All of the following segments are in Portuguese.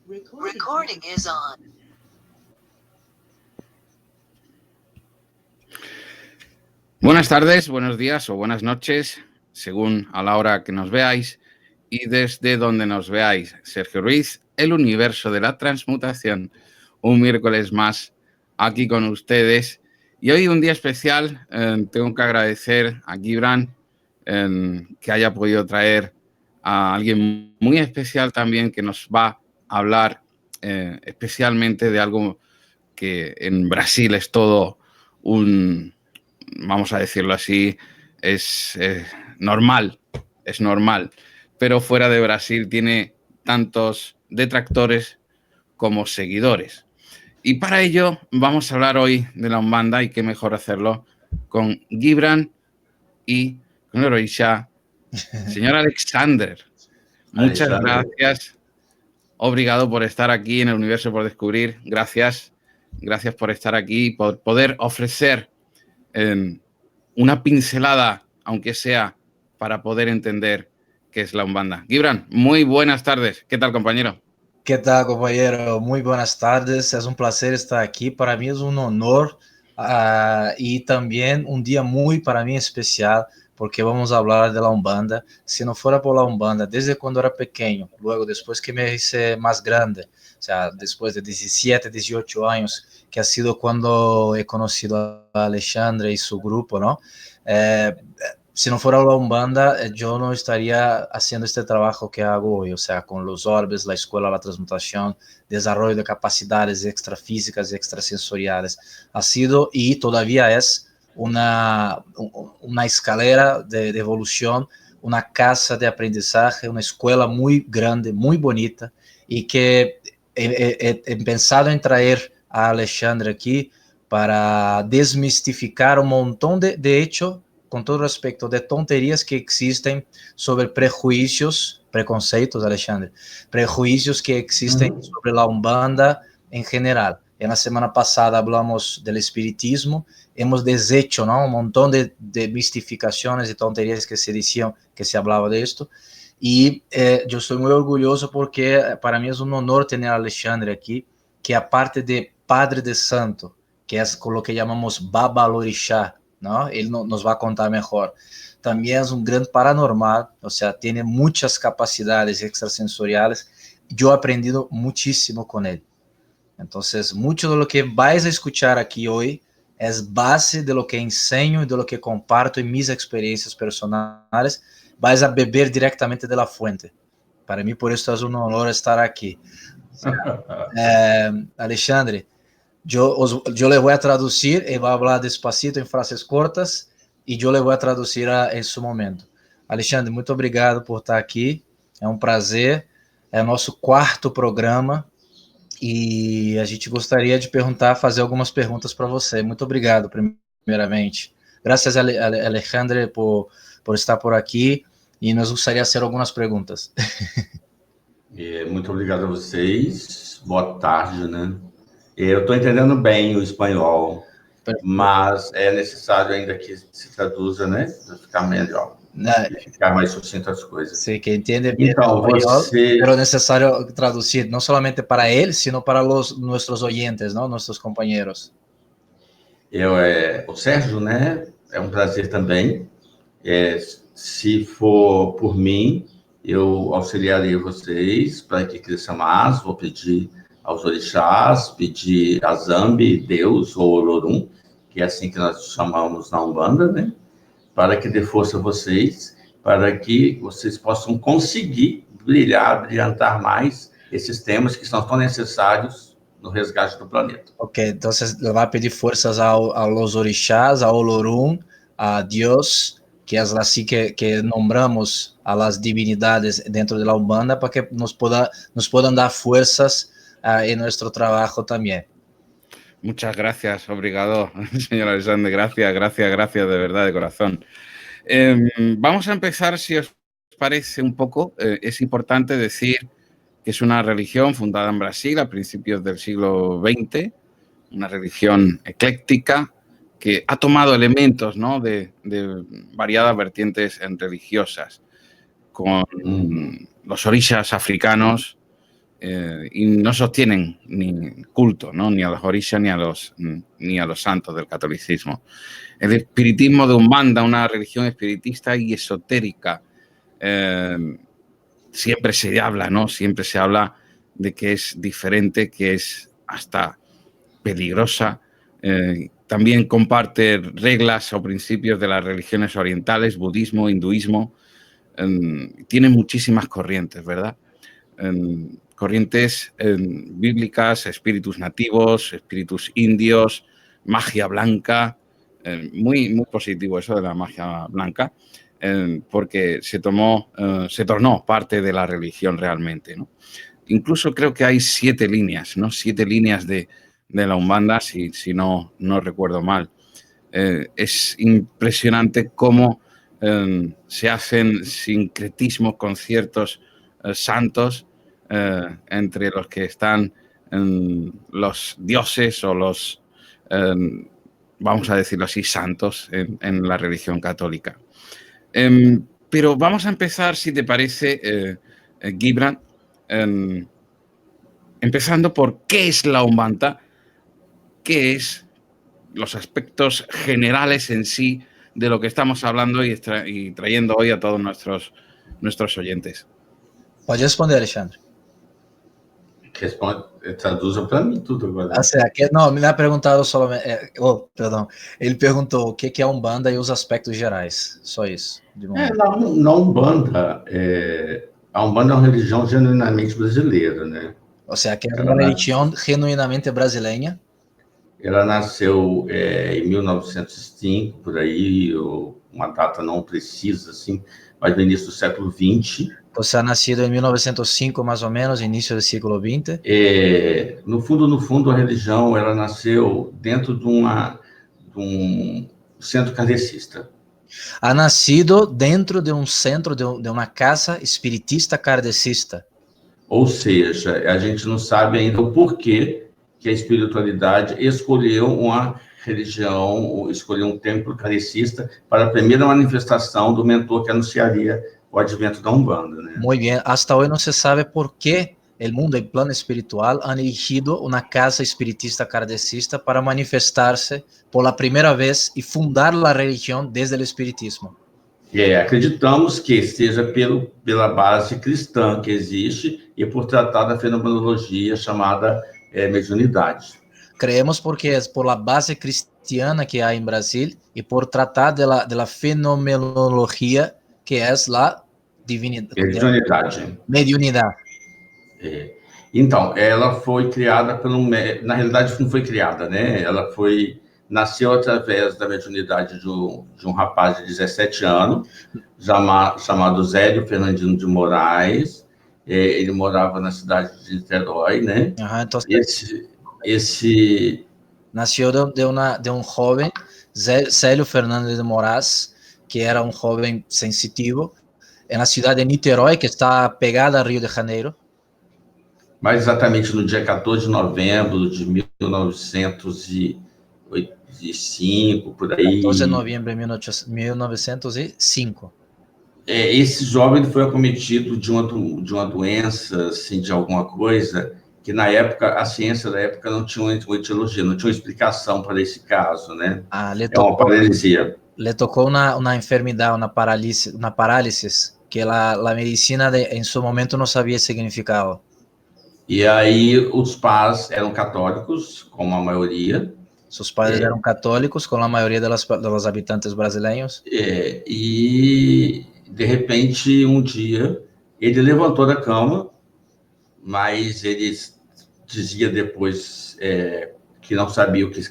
Recording is on. Buenas tardes, buenos días o buenas noches, según a la hora que nos veáis y desde donde nos veáis. Sergio Ruiz, el universo de la transmutación, un miércoles más aquí con ustedes. Y hoy un día especial, tengo que agradecer a Gibran que haya podido traer a alguien muy especial también que nos va a hablar especialmente de algo que en Brasil es todo un, vamos a decirlo así, es normal, pero fuera de Brasil tiene tantos detractores como seguidores. Y para ello vamos a hablar hoy de la Umbanda y qué mejor hacerlo con Gibran y con el Orisha. Señor Alexander, muchas gracias. Obrigado por estar aquí en el Universo por Descubrir. Gracias por estar aquí y por poder ofrecer una pincelada, aunque sea para poder entender qué es la Umbanda. Gibran, muy buenas tardes. ¿Qué tal, compañero? ¿Qué tal, compañero? Muy buenas tardes. Es un placer estar aquí. Para mí es un honor y también un día muy para mí especial porque vamos a hablar de la Umbanda. Si no fuera por la Umbanda, desde cuando era pequeño, luego después que me hice más grande, o sea, después de 17, 18 años, que ha sido cuando he conocido a Alexandre y su grupo, ¿no? Si no fuera la Umbanda, yo no estaría haciendo este trabajo que hago hoy, o sea, con los orbes, la escuela, la transmutación, desarrollo de capacidades extrafísicas y extrasensoriales. Ha sido y todavía es una escalera de evolución, una casa de aprendizaje, una escuela muy grande, muy bonita, y que he pensado en traer a Alexandre aquí para desmistificar un montón de hecho, con todo respeto, de tonterías que existen sobre preconceitos, Alexandre, prejuicios que existen sobre la Umbanda en general. En la semana pasada hablamos del espiritismo, hemos deshecho, ¿no?, un montón de mistificaciones y tonterías que se decían, que se hablaba de esto. Y yo estoy muy orgulloso porque para mí es un honor tener a Alexandre aquí, que aparte de Padre de Santo, que es con lo que llamamos Babalorixá, ¿no? Él nos va a contar mejor. También es un gran paranormal, o sea, tiene muchas capacidades extrasensoriales. Yo he aprendido muchísimo con él. Entonces, mucho de lo que vais a escuchar aquí hoy es base de lo que enseño y de lo que comparto en mis experiencias personales. Vais a beber directamente de la fuente. Para mí, por eso es un honor estar aquí. Alexandre, yo le voy a traducir, él va a hablar despacito en frases cortas y yo le voy a traducir en su momento. Alexandre, muito obrigado por estar aqui, é um prazer, é o nosso quarto programa e a gente gostaria de fazer algumas perguntas para você. Muito obrigado, primeiramente. Graças, Alexandre, por estar por aqui e nos gostaria de fazer algumas perguntas. Muito obrigado a vocês, boa tarde, né? Eu estou entendendo bem o espanhol, mas é necessário ainda que se traduza, né? Para ficar melhor, ficar mais sucinto as coisas. Sí, que entiende bien então, el español, você... pero es necesario traducir, no solamente para él, sino para nuestros oyentes, ¿no? Nuestros compañeros. O Sérgio, né? É um prazer também. Se for por mim, eu auxiliarei vocês para que cresça mais. Vou pedir aos orixás, pedir a Zambi, Deus ou Olorum, que é assim que nós chamamos na Umbanda, né? Para que dê força a vocês, para que vocês possam conseguir brilhantar mais esses temas que são tão necessários no resgate do planeta. Ok, entonces le va a pedir fuerzas a los orixás, a Olorum, a Dios, que es así que nombramos a las divinidades dentro de la Umbanda, para que nos puedan dar fuerzas en nuestro trabajo también. Muchas gracias, obrigado, señor Alexander. Gracias, de verdad, de corazón. Vamos a empezar, si os parece un poco. Es importante decir que es una religión fundada en Brasil a principios del siglo XX, una religión ecléctica que ha tomado elementos, ¿no?, de variadas vertientes religiosas, con los orishas africanos, y no sostienen ni culto, ¿no? Ni a los orishas ni a los santos del catolicismo. El espiritismo de Umbanda, una religión espiritista y esotérica, siempre se habla, ¿no? Siempre se habla de que es diferente, que es hasta peligrosa. También comparte reglas o principios de las religiones orientales, budismo, hinduismo. Tiene muchísimas corrientes, ¿verdad? Corrientes bíblicas, espíritus nativos, espíritus indios, magia blanca. Muy, muy positivo eso de la magia blanca, porque se tornó parte de la religión realmente, ¿no? Incluso creo que hay 7 líneas, ¿no? 7 líneas de la Umbanda, si no recuerdo mal. Es impresionante cómo se hacen sincretismos con ciertos santos, entre los que están los dioses o los, vamos a decirlo así, santos en la religión católica. Pero vamos a empezar, si te parece, Gibran, empezando por qué es la Umbanda, qué es los aspectos generales en sí de lo que estamos hablando y trayendo hoy a todos nuestros oyentes. Pode responder, Alexandre. Traduza para mim tudo agora. Não, me ha perguntado solamente. Perdão. Ele perguntou o que é a Umbanda e os aspectos gerais. Só isso. Na Umbanda, a Umbanda é uma religião genuinamente brasileira, né? Ou seja, que é uma religião genuinamente brasileira. Ela nasceu em 1905, por aí, uma data não precisa, assim, mas no início do século XX. Você ha nascido em 1905, mais ou menos, início do século XX. No fundo, a religião ela nasceu dentro de um centro kardecista. Ha nascido dentro de um centro, de uma casa espiritista kardecista. Ou seja, a gente não sabe ainda o porquê que a espiritualidade escolheu uma religião, escolheu um templo kardecista para a primeira manifestação do mentor que anunciaria o advento da Umbanda, né? Muy bien, hasta hoy no se sabe por qué el mundo, el plano espiritual, han elegido una casa espiritista kardecista para manifestarse por la primera vez y fundar la religión desde el espiritismo. Acreditamos que seja pela base cristã que existe e por tratar da fenomenologia chamada mediunidade. Creemos porque es por la base cristiana que hay en Brasil y por tratar de la fenomenología que es la mediunidade. Então, ela foi criada na realidade não foi criada, né? Ela nasceu através da mediunidade de um rapaz de 17 anos, chamado Zélio Fernandino de Moraes. Ele morava na cidade de Niterói, né? Então, esse nasceu de um jovem, Zélio Fernando de Moraes, que era um jovem sensitivo, na cidade de Niterói, que está pegada a Rio de Janeiro. Mais exatamente no dia 14 de novembro de 1905, por aí. 14 de novembro de 1905. Esse jovem foi acometido de uma doença, assim, de alguma coisa, que na época, a ciência da época não tinha uma etiologia, não tinha uma explicação para esse caso, né? Uma paralisia. Le tocó una enfermedad, una parálisis, que la medicina en su momento no sabía el significado. E aí os pais eram católicos, como a maioria. Sus padres eran católicos, como la mayoría de los habitantes brasileños. E, de repente, um dia, ele levantou da cama, mas ele dizia depois que não sabia o que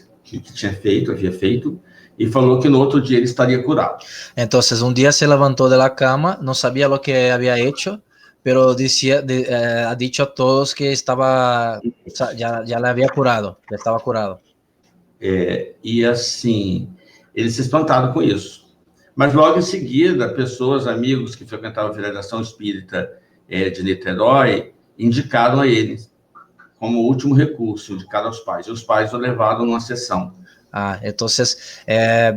havia feito, e falou que no outro dia ele estaria curado. Entonces, un día se levantó de la cama, no sabía lo que había hecho, pero ha dicho a todos que ya le había curado, ya estaba curado. E assim, eles se espantaram com isso. Mas logo em seguida, pessoas, amigos que frequentavam a Federação Espírita de Niterói, indicaram a ele como último recurso, indicaram aos pais. E os pais o levaram numa sessão. Entonces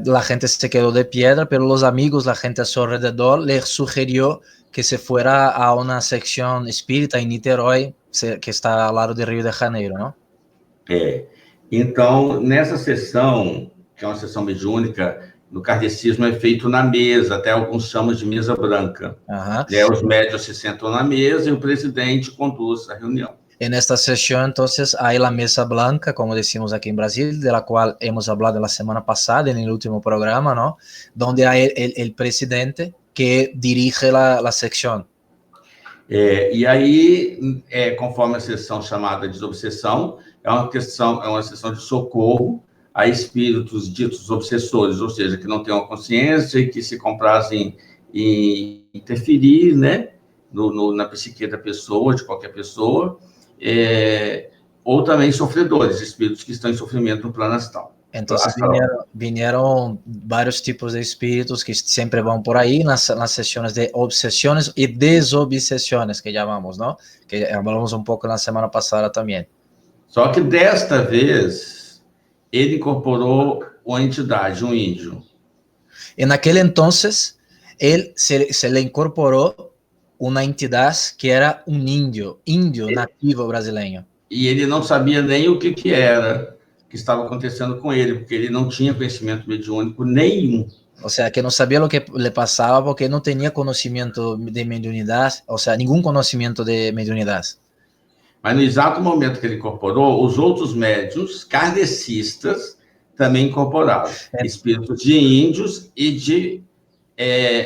la gente se quedó de piedra, pero los amigos, la gente a su alrededor, le sugirió que se fuera a una sección espírita en Niterói, que está ao lado de Rio de Janeiro, não? Então, nessa sessão, que é uma sessão mediúnica, no kardecismo é feito na mesa, até alguns chamam de mesa branca. Os médios se sentam na mesa e o presidente conduz a reunião. En esta sesión, entonces, hay la mesa blanca, como decimos aquí en Brasil, de la cual hemos hablado la semana pasada en el último programa, ¿no? Donde hay el presidente que dirige la sección. E aí, conforme a sessão chamada desobsessão, é uma sessão de socorro a espíritos ditos obsessores, ou seja, que não têm uma consciência e que se comprazem em interferir, né, na psique da pessoa, de qualquer pessoa, ou também sofredores, espíritos que estão em sofrimento no plano astral. Entonces vinieron varios tipos de espíritus que siempre van por ahí las sesiones de obsesiones y desobsesiones que llamamos, ¿no? Que hablamos un poco la semana pasada también. Só que desta vez ele incorporou uma entidade, um índio. En aquel entonces él se le incorporó una entidad que era un indio nativo brasileño. E ele não sabia nem o que era que estava acontecendo com ele, porque ele não tinha conhecimento mediúnico nenhum. O sea, que no sabía lo que le pasaba porque no tenía conocimiento de mediunidad, o sea, ningún conocimiento de mediunidad. Mas no exato momento que ele incorporou, os outros médiuns kardecistas também incorporaram. Espíritos de índios e de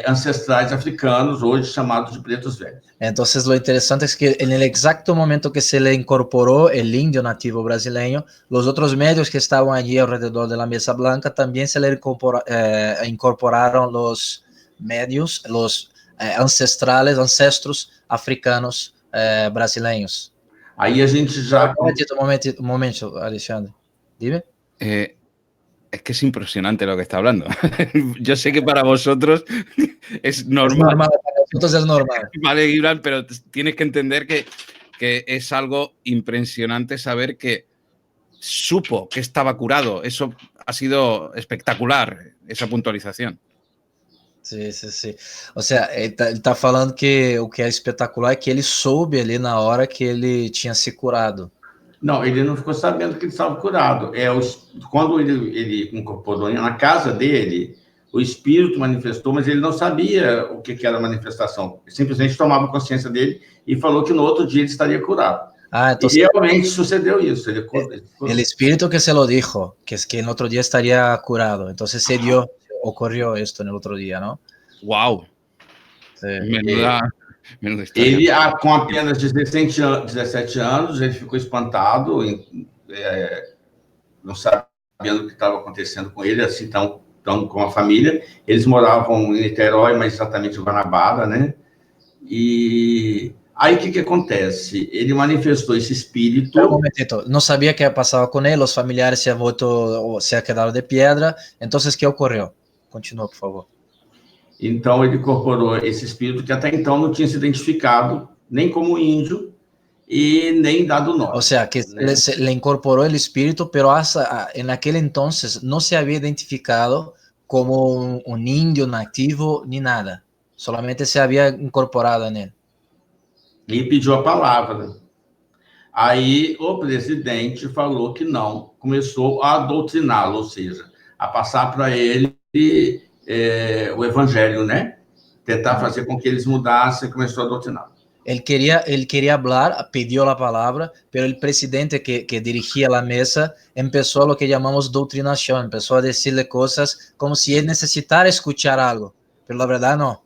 ancestrais africanos, hoje chamados de pretos velhos. Entonces, lo interesante es que en el exacto momento que se le incorporó el indio nativo brasileño, los otros medios que estaban allí alrededor de la mesa blanca también se le incorporaron los medios, los ancestros africanos brasileños. Aí a gente já... Un momento, Alexandre. Dime. Es que es impresionante lo que está hablando. Yo sé que para vosotros es normal. Es normal, para nosotros es normal. Vale, Gibran, pero tienes que entender que es algo impresionante saber que supo que estaba curado. Eso ha sido espectacular, esa puntualización. Sí. O sea, ele tá falando que o que é espetacular é que ele soube ali na hora que ele tinha se curado. Não, ele não ficou sabendo que ele estava curado. Quando ele incorporou na casa dele, o espírito manifestou, mas ele não sabia o que era a manifestação. Ele simplesmente tomava consciência dele e falou que no outro dia ele estaria curado. Entonces, y realmente sucedió eso. El espíritu que se lo dijo, que es que el otro día estaría curado. Entonces ocurrió esto en el otro día, ¿no? ¡Wow! Sí. Menuda ele, com apenas 17 anos, ele ficou espantado, não sabendo o que estava acontecendo com ele, assim, tão com a família. Eles moravam em Niterói, mas exatamente em Guanabara, né? E aí, o que acontece? Ele manifestou esse espírito... Un momentito, no sabía qué pasaba con él, los familiares se han quedado de piedra, entonces, ¿qué ocurrió? Continúa, por favor. Então, ele incorporou esse espírito que até então não tinha se identificado nem como índio e nem dado nome. O sea, que le incorporó el espíritu, pero en aquel entonces no se había identificado como un indio nativo ni nada. Solamente se había incorporado en él. E pediu a palavra. Aí o presidente falou que não, começou a doutriná-lo, ou seja, a passar para ele o evangelho, né? Tentar fazer com que eles mudassem, começou a doutriná-lo. Él quería hablar, pidió la palabra, pero el presidente que dirigía la mesa empezó lo que llamamos doutrinación, empezó a decirle cosas como si él necesitara escuchar algo, pero la verdad no.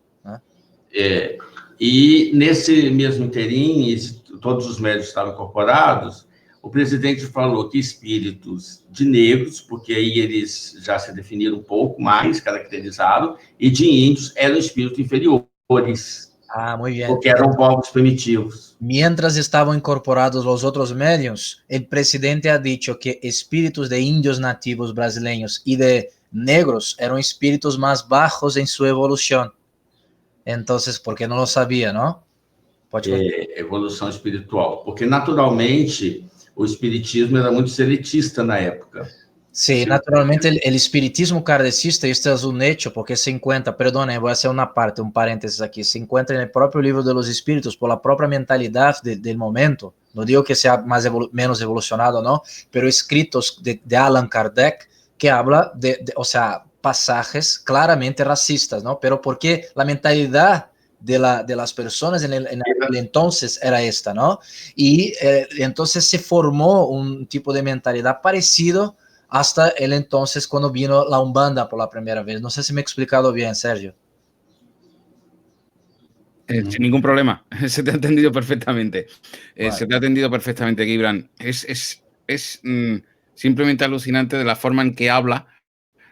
E nesse mesmo interim, todos os médios estavam incorporados, o presidente falou que espíritos de negros, porque aí eles já se definiram um pouco mais, caracterizaram, e de índios eram espíritos inferiores. Muy bien. Porque eram povos primitivos. Mientras estaban incorporados los otros medios, el presidente ha dicho que espíritus de indios nativos brasileños y de negros eran espíritus más bajos en su evolución. Entonces, porque no lo sabía, ¿no? Evolução espiritual. Porque, naturalmente, o espiritismo era muito seletista na época. Sí, naturalmente el espiritismo kardecista, esto es un hecho, porque se encuentra, perdone, voy a hacer una parte, un paréntesis aquí, se encuentra en el propio libro de los espíritus, por la propia mentalidad del momento, no digo que sea menos evolucionado, no, pero escritos de Allan Kardec, que habla o sea, pasajes claramente racistas, ¿no? Pero porque la mentalidad de las personas en aquel entonces era esta, ¿no? Y entonces se formó un tipo de mentalidad parecido hasta el entonces cuando vino la Umbanda por la primera vez. No sé si me he explicado bien, Sergio. Sin ningún problema, se te ha entendido perfectamente. Vale. Se te ha entendido perfectamente, Gibran. Es simplemente alucinante de la forma en que habla,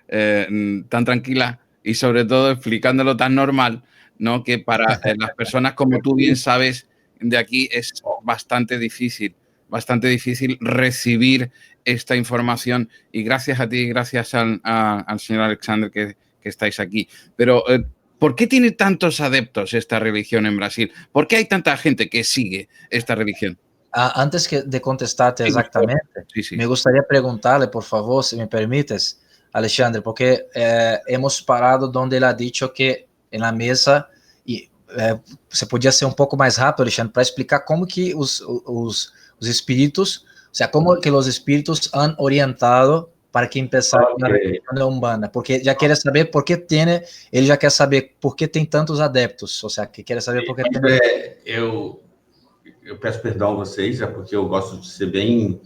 tan tranquila y sobre todo explicándolo tan normal, ¿no? Que para las personas, como tú bien sabes, de aquí es bastante difícil recibir esta información, y gracias a ti y gracias al señor Alexander que estáis aquí. Pero ¿por qué tiene tantos adeptos esta religión en Brasil? ¿Por qué hay tanta gente que sigue esta religión? Antes de contestarte exactamente, Sí. me gustaría preguntarle, por favor, si me permites, Alexandre, porque hemos parado donde él ha dicho que en la mesa, y você podia ser um pouco mais rápido, Alexandre, para explicar como que os espíritos, o sea, como que os espíritos han orientado para que empezasse na religião da Umbanda, porque já quer saber por que tem, ele já quer saber por que tem tantos adeptos, ou seja, que quer saber por que tem... Eu peço perdão a vocês, é porque eu gosto de ser bem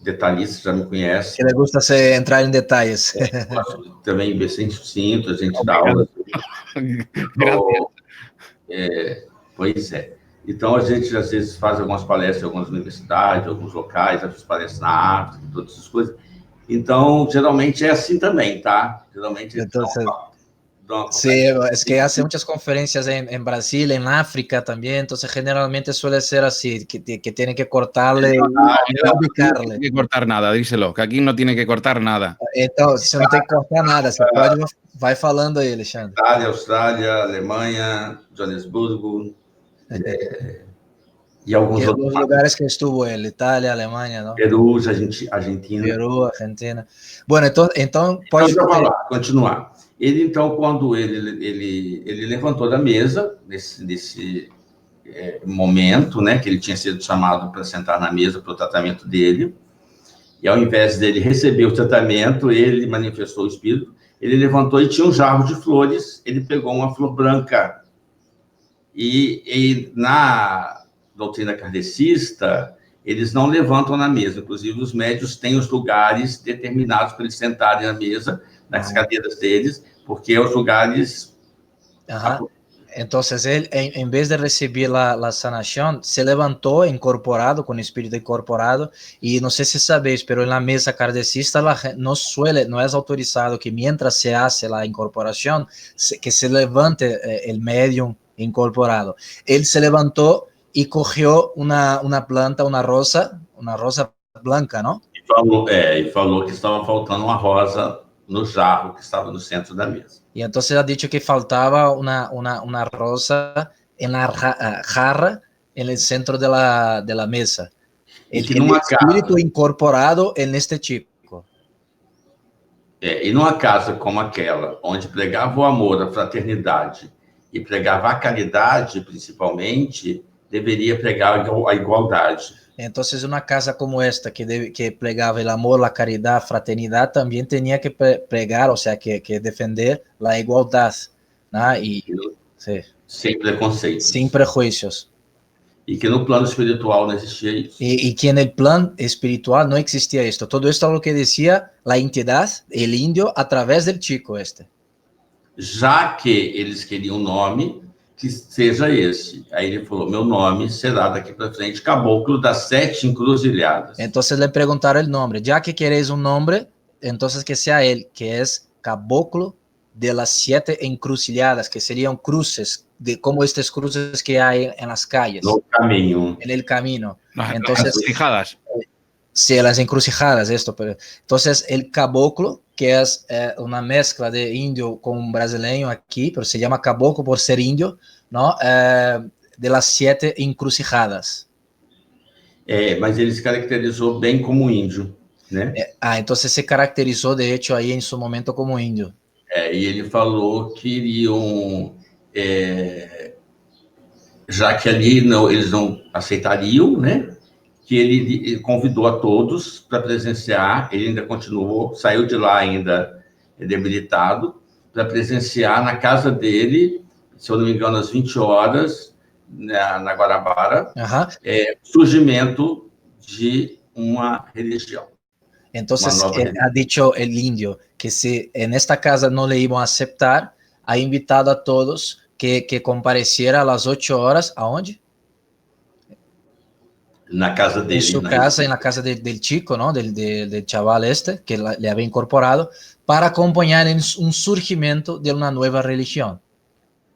detalhista, já me conhece. Ele gosta de entrar em detalhes. Eu gosto também de ver sem sucinto, a gente dá aula. Pois é. Então, a gente, às vezes, faz algumas palestras em algumas universidades, alguns locais, às vezes palestras na África, todas essas coisas. Então, geralmente é assim também, tá? Geralmente... Entonces, sí, es que hace muchas conferencias en Brasil, en África también, entonces generalmente suele ser así, que tiene que cortarle y ubicarle. No tiene que cortar nada, díselo, que aquí no tiene que cortar nada. Entonces, você não tem que cortar nada, você pode, vai falando aí, Alexandre. Austrália, Alemanha, Joanesburgo, e alguns outros lugares que estuvo ele, Itália, Alemanha, não? Peru, Argentina. Peru, Argentina. Bueno, então pode continuar. Ele, então, quando ele levantou da mesa, nesse momento, né, que ele tinha sido chamado para sentar na mesa para o tratamento dele, e ao invés dele receber o tratamento, ele manifestou o espírito, ele levantou e tinha um jarro de flores, ele pegou uma flor branca. E na doutrina kardecista, eles não levantam na mesa, inclusive os médios têm os lugares determinados para eles sentarem na mesa, nas cadeiras deles, porque os lugares... Entonces él, en vez de recibir la sanación, se levantó incorporado, con espíritu incorporado, y no sé si sabéis, pero en la mesa kardecista no es autorizado que mientras se hace la incorporación, que se levante el medium incorporado. Él se levantó y cogió una planta, una rosa blanca, ¿no? E falou que estava faltando uma rosa no jarro que estava no centro da mesa. Y entonces ha dicho que faltaba una rosa en la jarra en el centro de la mesa. El espíritu incorporado en este chico. E numa casa como aquela, onde pregava o amor, a fraternidade e pregava a caridade, principalmente, deveria pregar a igualdade. Entonces, una casa como esta, que plegaba el amor, la caridad, fraternidad, también tenía que pregar, o sea, que defender la igualdad, ¿no? Sí. Sem preconceitos. Sin prejuicios. E que no plano espiritual no existia isso. Y que en el plan espiritual no existía esto. Todo esto es lo que decía la entidad, el indio, a través del chico este. Já que eles queriam um nome que seja esse. Aí ele falou, meu nome será daqui para frente Caboclo das 7 Encruzilhadas. Entonces le preguntaron el nombre. Ya que queréis un nombre, entonces que sea él, que es Caboclo de las 7 Encruzilhadas, que serían cruces, como estas cruces que hay en las calles. No camino. En el camino. Entonces, las encrucijadas. Sí, las encrucijadas, esto. Pero, entonces, el caboclo, que es una mezcla de indio con brasileño aquí, pero se llama caboclo por ser indio, ¿no? De las 7 encrucijadas. Mas ele se caracterizou bem como índio, né? Ah, entonces se caracterizó de hecho ahí en su momento como índio. E ele falou que iriam, já que ali eles não aceitariam, né? Que ele convidou a todos para presenciar, ele ainda continuou, saiu de lá ainda debilitado, para presenciar na casa dele, se eu não me engano, às 20 horas, na Guanabara, Ajá. Surgimento de uma religião. Entonces Uma nova religião. ha dicho el indio que si en esta casa no le iban a aceptar, ha invitado a todos que compareciera a las 8 horas, ¿aonde? Na casa dele. En su casa, en la casa del chico, ¿no? Del chaval este, que le había incorporado, para acompañar en un surgimiento de una nueva religión.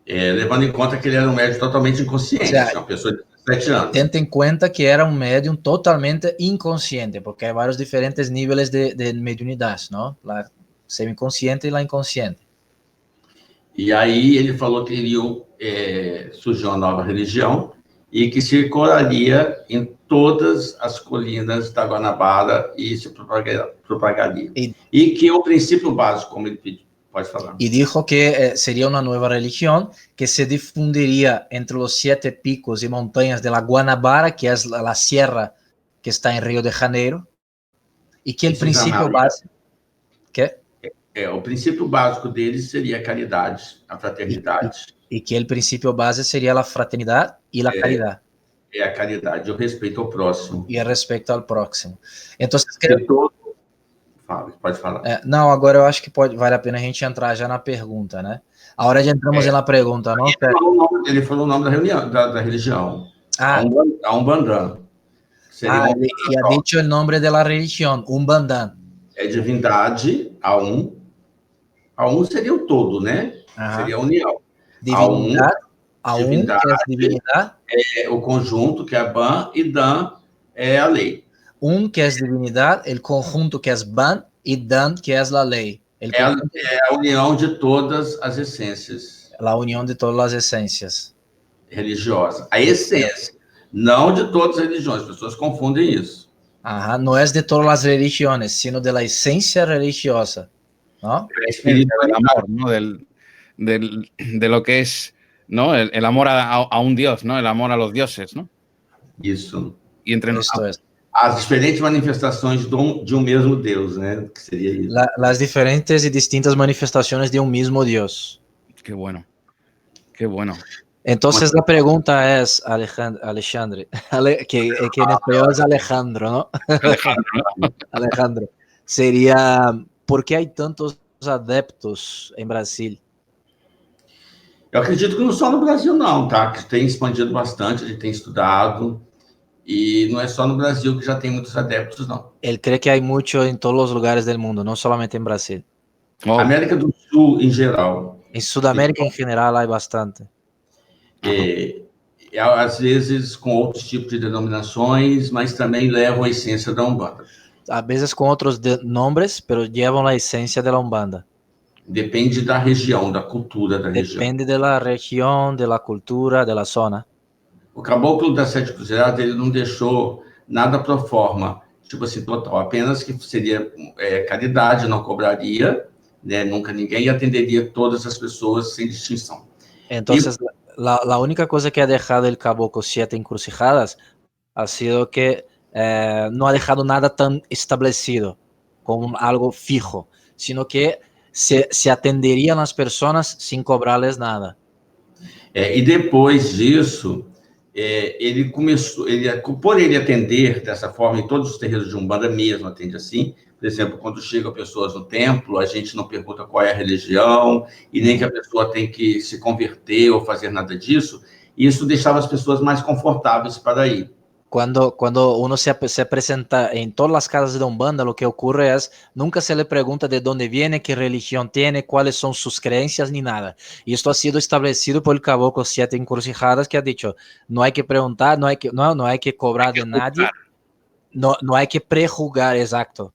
Levando em conta que ele era um médico totalmente inconsciente, O sea, uma pessoa de 17 anos. Tenta en cuenta que era un medium totalmente inconsciente, porque hay varios diferentes niveles de mediunidad, ¿no? La semiconsciente y la inconsciente. E aí ele falou que iriam surgir uma nova religião e que circularia em todas as colinas da Guanabara e se propagaria. E que o princípio básico, como ele pediu, pode falar. Y dijo que sería una nueva religión que se difundiría entre los 7 picos y montañas de la Guanabara, que es la sierra que está en Río de Janeiro, y que el principio básico... ¿Qué? O princípio básico deles seria a caridade, a fraternidade. Y que el principio base sería la fraternidad y la caridad. A caridade, o respeito ao próximo. Y el respeto al próximo. Entonces, pode falar. Não, agora eu acho que vale a pena a gente entrar já na pergunta, né? Agora já entramos na pergunta, não? Ele falou o nome da reunião, da religião. A Umbanda. E ha dicho o nome da religião, Umbanda. É divindade, a seria o todo, né? Seria a união. Divindade, que é divindade. É o conjunto, que é Ban, e Dan é a lei. Que é divindade, o conjunto, que é Ban, e Dan, que é a lei. É a união de todas as essências. A união de todas as essências. Religiosas. A essência, não de todas as religiões. As pessoas confundem isso. Não é de todas as religiões, sino de la essência religiosa. ¿No? Del amor, ¿no? De lo que es, ¿no? El amor a un dios, ¿no? El amor a los dioses, ¿no? Isso. E entre as diferentes manifestações de um mesmo Deus, né? Que seria isso. Las diferentes y distintas manifestaciones de un mismo Dios. Qué bueno. Qué bueno. Entonces la pregunta es, Alexandre, que en español es Alejandro, ¿no? Alejandro. Sería, ¿por qué hay tantos adeptos em Brasil? Eu acredito que não só no Brasil, não, tá? Que tem expandido bastante, a gente tem estudado. E não é só no Brasil que já tem muitos adeptos, não. Ele crê que há muito em todos os lugares do mundo, não somente em Brasil. América do Sul, em geral. Em Sudamérica, em geral, há bastante. Às vezes com outros tipos de denominações, mas também levam a essência da Umbanda. Às vezes com outros nomes, mas levam a essência da Umbanda. Depende da região, da cultura da região. Depende da região, da cultura, da zona. O Caboclo das Sete Cruzadas, ele não deixou nada pro forma, tipo assim, total, apenas que seria caridade, não cobraria, né, nunca ninguém atenderia todas as pessoas sem distinção. Então, a única coisa que ha deixado el Caboclo Siete Encrucijadas ha sido que não ha deixado nada tão estabelecido, como algo fijo, sino que se atenderiam as pessoas sem cobrar-lhes nada. E depois disso, ele começou, por ele atender dessa forma em todos os terreiros de Umbanda mesmo, atende assim. Por exemplo, quando chegam pessoas no templo, a gente não pergunta qual é a religião, e nem que a pessoa tem que se converter ou fazer nada disso. Isso deixava as pessoas mais confortáveis para ir. Quando uno se apresenta em todas as casas de Umbanda, o que ocorre é, nunca se le pergunta de onde viene, que religião tem, quais são suas crenças, nem nada. E isto ha sido establecido por el Caboclo Siete Encrucijadas, que ha dicho, não há que perguntar, não há que cobrar de nadie, não há que prejuzgar, exato.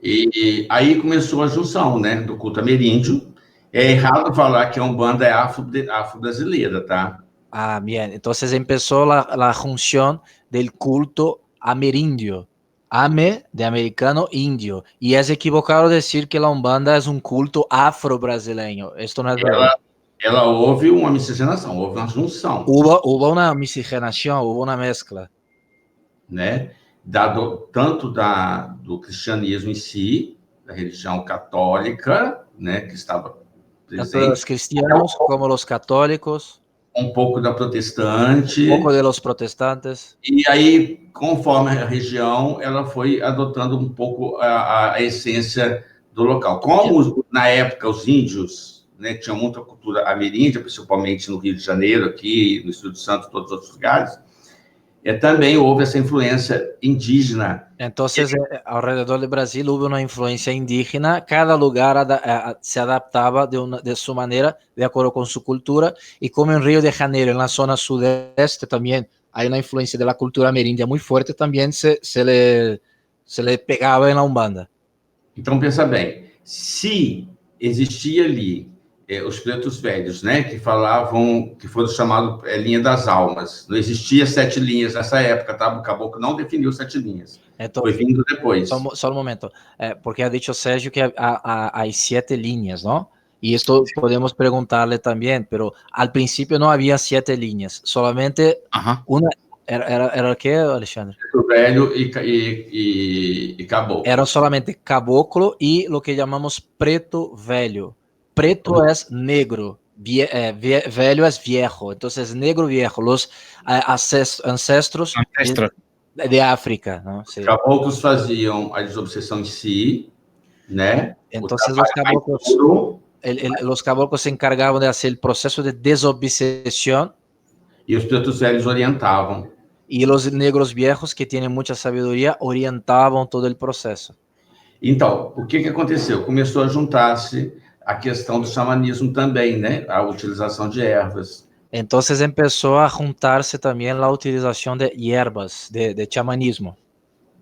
E aí começou a junção, né, do culto ameríndio. É errado falar que a Umbanda é afro-brasileira, tá? Bien. Entonces empezó la junción del culto amerindio. AME de americano indio. E é equivocado decir que a Umbanda é um culto afro-brasileiro. Isto não é verdade. Ela houve uma miscigenação, houve uma junção, Hubo uma miscigenação, hubo uma mescla. né? Tanto do cristianismo em si, da religião católica, né, que estava Tanto presente, os cristianos como os católicos, um pouco da protestante, um pouco de los protestantes. e aí, conforme a região, ela foi adotando um pouco a essência do local. Como, na época, os índios, né, tinham muita cultura ameríndia, principalmente no Rio de Janeiro, aqui, no Espírito Santo, todos os outros lugares, também houve essa influência indígena. Então, ao redor do Brasil, houve uma influência indígena. Cada lugar se adaptava de sua maneira, de acordo com sua cultura. E como em Rio de Janeiro, na zona sudeste, também há uma influência da cultura ameríndia muito forte, também se le pegava na Umbanda. Então, pensa bem, se existia ali os pretos velhos, né, que falavam, que foram chamados linha das almas, não existia 7 linhas nessa época, tá? O caboclo não definiu 7 linhas, então, foi vindo depois. Só um momento, porque ha dicho Sérgio que há 7 linhas, não? E isto podemos perguntar-lhe também, pero al principio não havia 7 linhas, solamente uma. Era o que, Alexandre? Preto velho e caboclo. Era solamente caboclo e o que chamamos preto velho. Preto é negro, velho é viejo, então negro viejo, os ancestros de África. Não? Os caboclos faziam a desobsessão em si, né? Então os caboclos se encargavam de fazer o processo de desobsessão. E os pretos velhos orientavam. E os negros viejos, que têm muita sabedoria, orientavam todo o processo. Então, o que aconteceu? Começou a juntar-se a questão do xamanismo também, né? A utilização de ervas. Então, começou a juntar-se também a utilização de ervas, de xamanismo.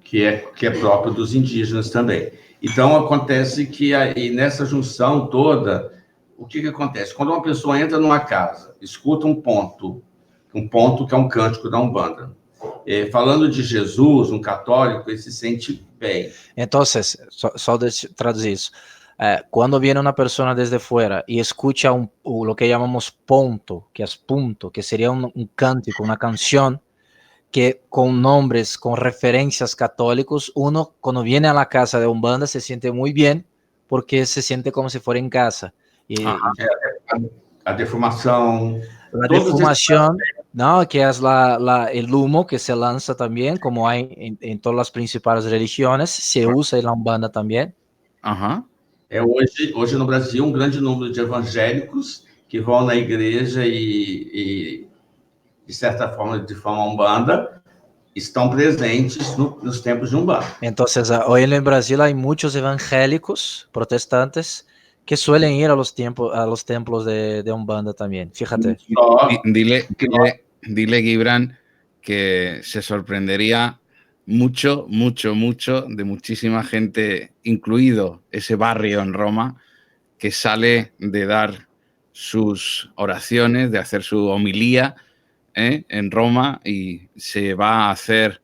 Que é próprio dos indígenas também. Então, acontece que aí, nessa junção toda, o que acontece? Quando uma pessoa entra numa casa, escuta um ponto que é um cântico da Umbanda, falando de Jesus, um católico, ele se sente bem. Então, só traduzir isso. Quando vem uma pessoa desde fora e escuta o que chamamos ponto, que seria um cântico, uma canção, que com nomes, com referências católicos, quando vem à casa de Umbanda, se sente muito bem, porque se sente como se fosse em casa. A defumação. A defumação, não, que é o humo que se lança também, como há em todas as principais religiões, se usa na Umbanda também. Hoje no Brasil, um grande número de evangélicos que vão na igreja e de certa forma, de forma Umbanda, estão presentes nos templos de Umbanda. Então, hoje no Brasil há muitos evangélicos protestantes que suelen ir a los templos de Umbanda también, fíjate. Dile, Gibran, que se sorprendería mucho de muchísima gente, incluido ese barrio en Roma, que sale de dar sus oraciones, de hacer su homilía en Roma y se va a hacer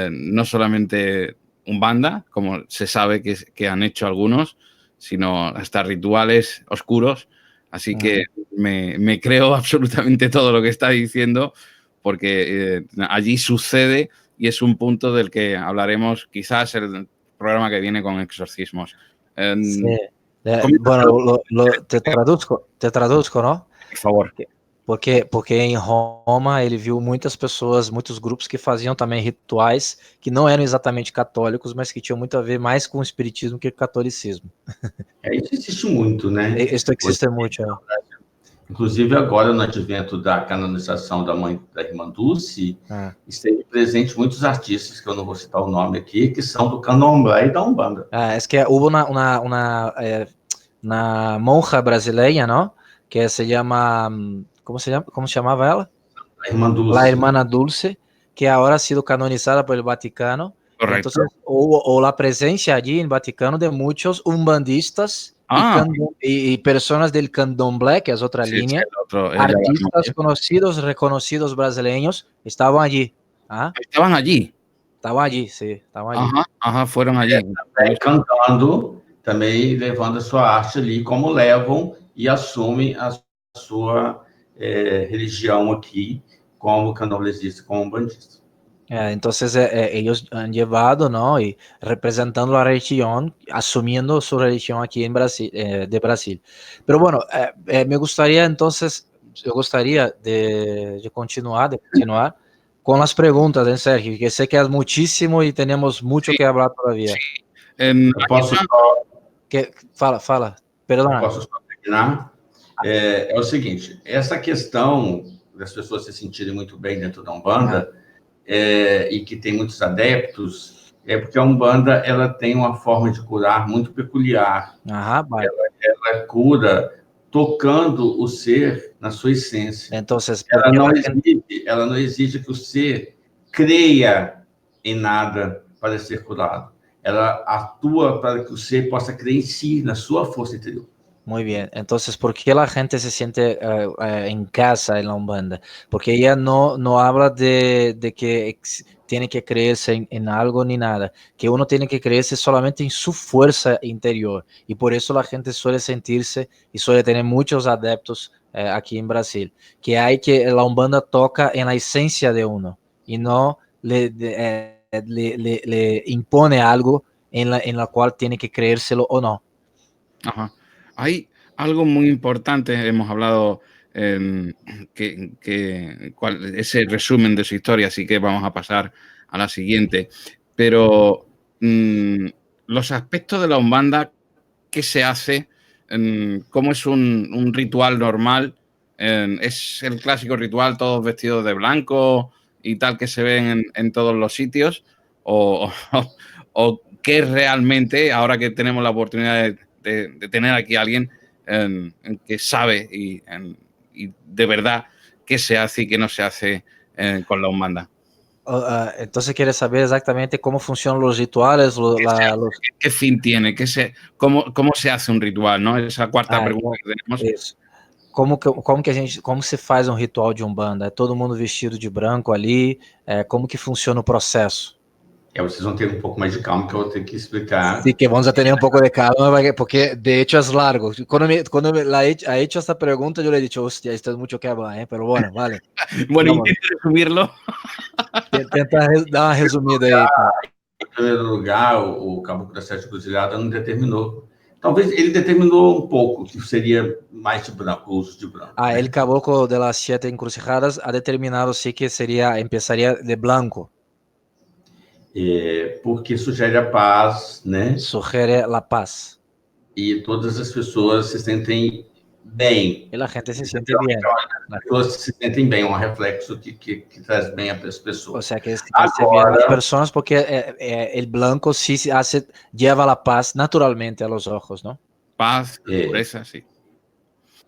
no solamente Umbanda, como se sabe que han hecho algunos, sino hasta rituales oscuros. Así que me creo absolutamente todo lo que está diciendo, porque allí sucede y es un punto del que hablaremos quizás el programa que viene con exorcismos. Sí. Bueno, te traduzco, ¿no? Por favor. Porque em Roma ele viu muitas pessoas, muitos grupos que faziam também rituais que não eram exatamente católicos, mas que tinham muito a ver mais com o espiritismo que com o catolicismo. Isso existe muito, né? Isso existe muito. Inclusive agora no advento da canonização da irmã Dulce, esteve presente muitos artistas, que eu não vou citar o nome aqui, que são do candomblé e da Umbanda. Es que hubo una monja brasileña, ¿no? Que se llama... ¿Cómo se llamaba ella? La Irmã Dulce. La Hermana Dulce, que ahora ha sido canonizada por el Vaticano. Correcto. Entonces, hubo la presencia allí en el Vaticano de muchos umbandistas y personas del candomblé, que es otra línea. Artistas conocidos, reconocidos brasileños, estaban allí. Estaban allí. estavam allí, sí, estavam allí. Ajá, fueron allí. Cantando, também levando a sua arte ali, como levam e assumem a sua religião aqui, como candomblessista, como umbandista. Entonces ellos han llevado, ¿no? Y representando la religión, asumiendo su religión aquí en Brasil, de Brasil. Pero bueno, me gustaría entonces, yo gustaría de continuar con las preguntas, Sergio, que sé que es muchísimo y tenemos mucho Sí, que hablar todavía. sí. Eu posso Fala, perdona. Posso só terminar? É o seguinte, essa questão das pessoas se sentirem muito bem dentro da Umbanda e que tem muitos adeptos, é porque a Umbanda ela tem uma forma de curar muito peculiar. Ajá, vale. Ela cura tocando o ser na sua essência. Entonces, Ela não exige que o ser creia em nada para ser curado. Ela atua para que o ser possa crer em si, na sua força interior. Muy bien, entonces, ¿por qué la gente se siente en casa en la Umbanda? Porque ella no habla de que tiene que creerse en algo ni nada, que uno tiene que creerse solamente en su fuerza interior, y por eso la gente suele sentirse y suele tener muchos adeptos aquí en Brasil, que la Umbanda toca en la esencia de uno, y no le impone algo en la cual tiene que creérselo o no. Ajá. Hay algo muy importante, hemos hablado ese resumen de su historia, así que vamos a pasar a la siguiente. Pero los aspectos de la Umbanda, ¿qué se hace? ¿Cómo es un ritual normal? ¿Es el clásico ritual, todos vestidos de blanco y tal que se ven en todos los sitios? ¿O qué realmente, ahora que tenemos la oportunidad de tener aquí a alguien que sabe y de verdad qué se hace y qué no se hace con la Umbanda? Entonces quieres saber exactamente cómo funcionan los rituales, ¿Qué fin tiene? ¿Cómo se hace un ritual? ¿No? Esa cuarta pregunta que tenemos. Isso. Como se faz um ritual de Umbanda? É todo mundo vestido de branco ali? Como que funciona o processo? Vocês vão ter um pouco mais de calma, que eu vou ter que explicar. Sí, que vamos a tener un poco de calma, porque de hecho es largo. Cuando me ha hecho esta pregunta, yo le he dicho, hostia, esto es mucho que hablar, pero bueno, vale. Bueno, intenta resumirlo. Tenta dar uma resumida aí. Em primeiro lugar, o Caboclo das Sete Cruzilhadas não determinou. Talvez ele determinou um pouco que seria mais de branco, o uso de branco. El Caboclo de las Siete Encrucijadas ha determinado sí que empezaría de blanco. Porque sugere a paz, né? Sugere la paz. E todas as pessoas se sentem bem. E a gente se sente bem. As pessoas se sentem bem, um reflexo que traz bem as pessoas. O sea, que se bien las personas, porque el blanco sí lleva la paz naturalmente a los ojos, ¿no? Paz, pureza, sí.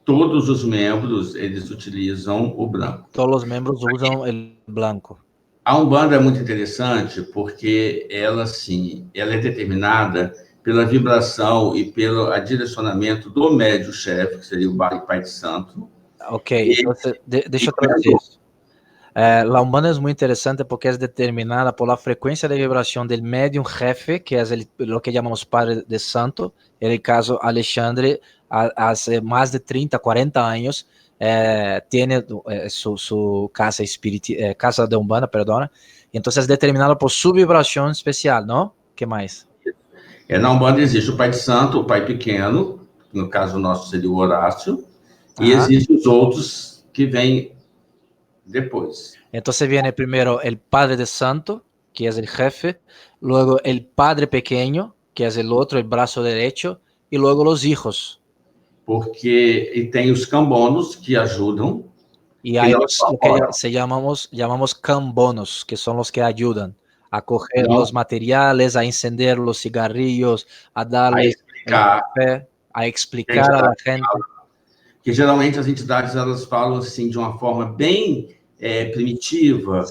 Todos os membros, eles utilizam o branco. Todos os membros usam o branco. A Umbanda é muito interessante porque ela, sim, ela é determinada pela vibração e pelo direcionamento do médium-chefe, que seria o Pai de Santo. Ok, entonces, deixa eu traduzir isso. La Umbanda es muy interesante porque es determinada por la frecuencia de vibración del medium jefe, que es lo que llamamos Padre de Santo. En el caso, Alexandre, hace más de 30, 40 años, tiene su casa casa de Umbanda, perdona. Y entonces es determinada por su vibración especial, ¿no? ¿Qué más? Na Umbanda existe o Pai de Santo, o Pai Pequeno, no caso nosso seria o Horácio, e existem os outros que vêm depois. Entonces viene primero el Padre de Santo, que es el jefe, luego el Padre Pequeño, que es el otro, el brazo derecho, y luego los hijos. Porque tem os cambonos que ajudam. Y hay los que llamamos cambonos, que son los que ayudan a coger los materiales, a encender los cigarrillos, a darles café, a explicar a la gente. Que geralmente as entidades elas falam assim de uma forma bem primitiva,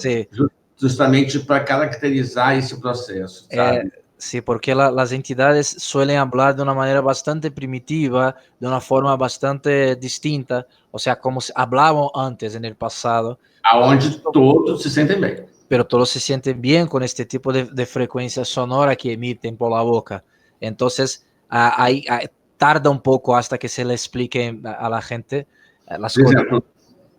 justamente para caracterizar esse processo, sabe? Sí, porque las entidades suelen hablar de una manera bastante primitiva, de una forma bastante distinta, o sea, como hablaban antes en el pasado. Aonde todos se sentem bem. pero todos se sienten bien con este tipo de frecuencia sonora que emiten por la boca. Entonces, ahí tarda un poco hasta que se le explique a la gente las Por cosas. exemplo,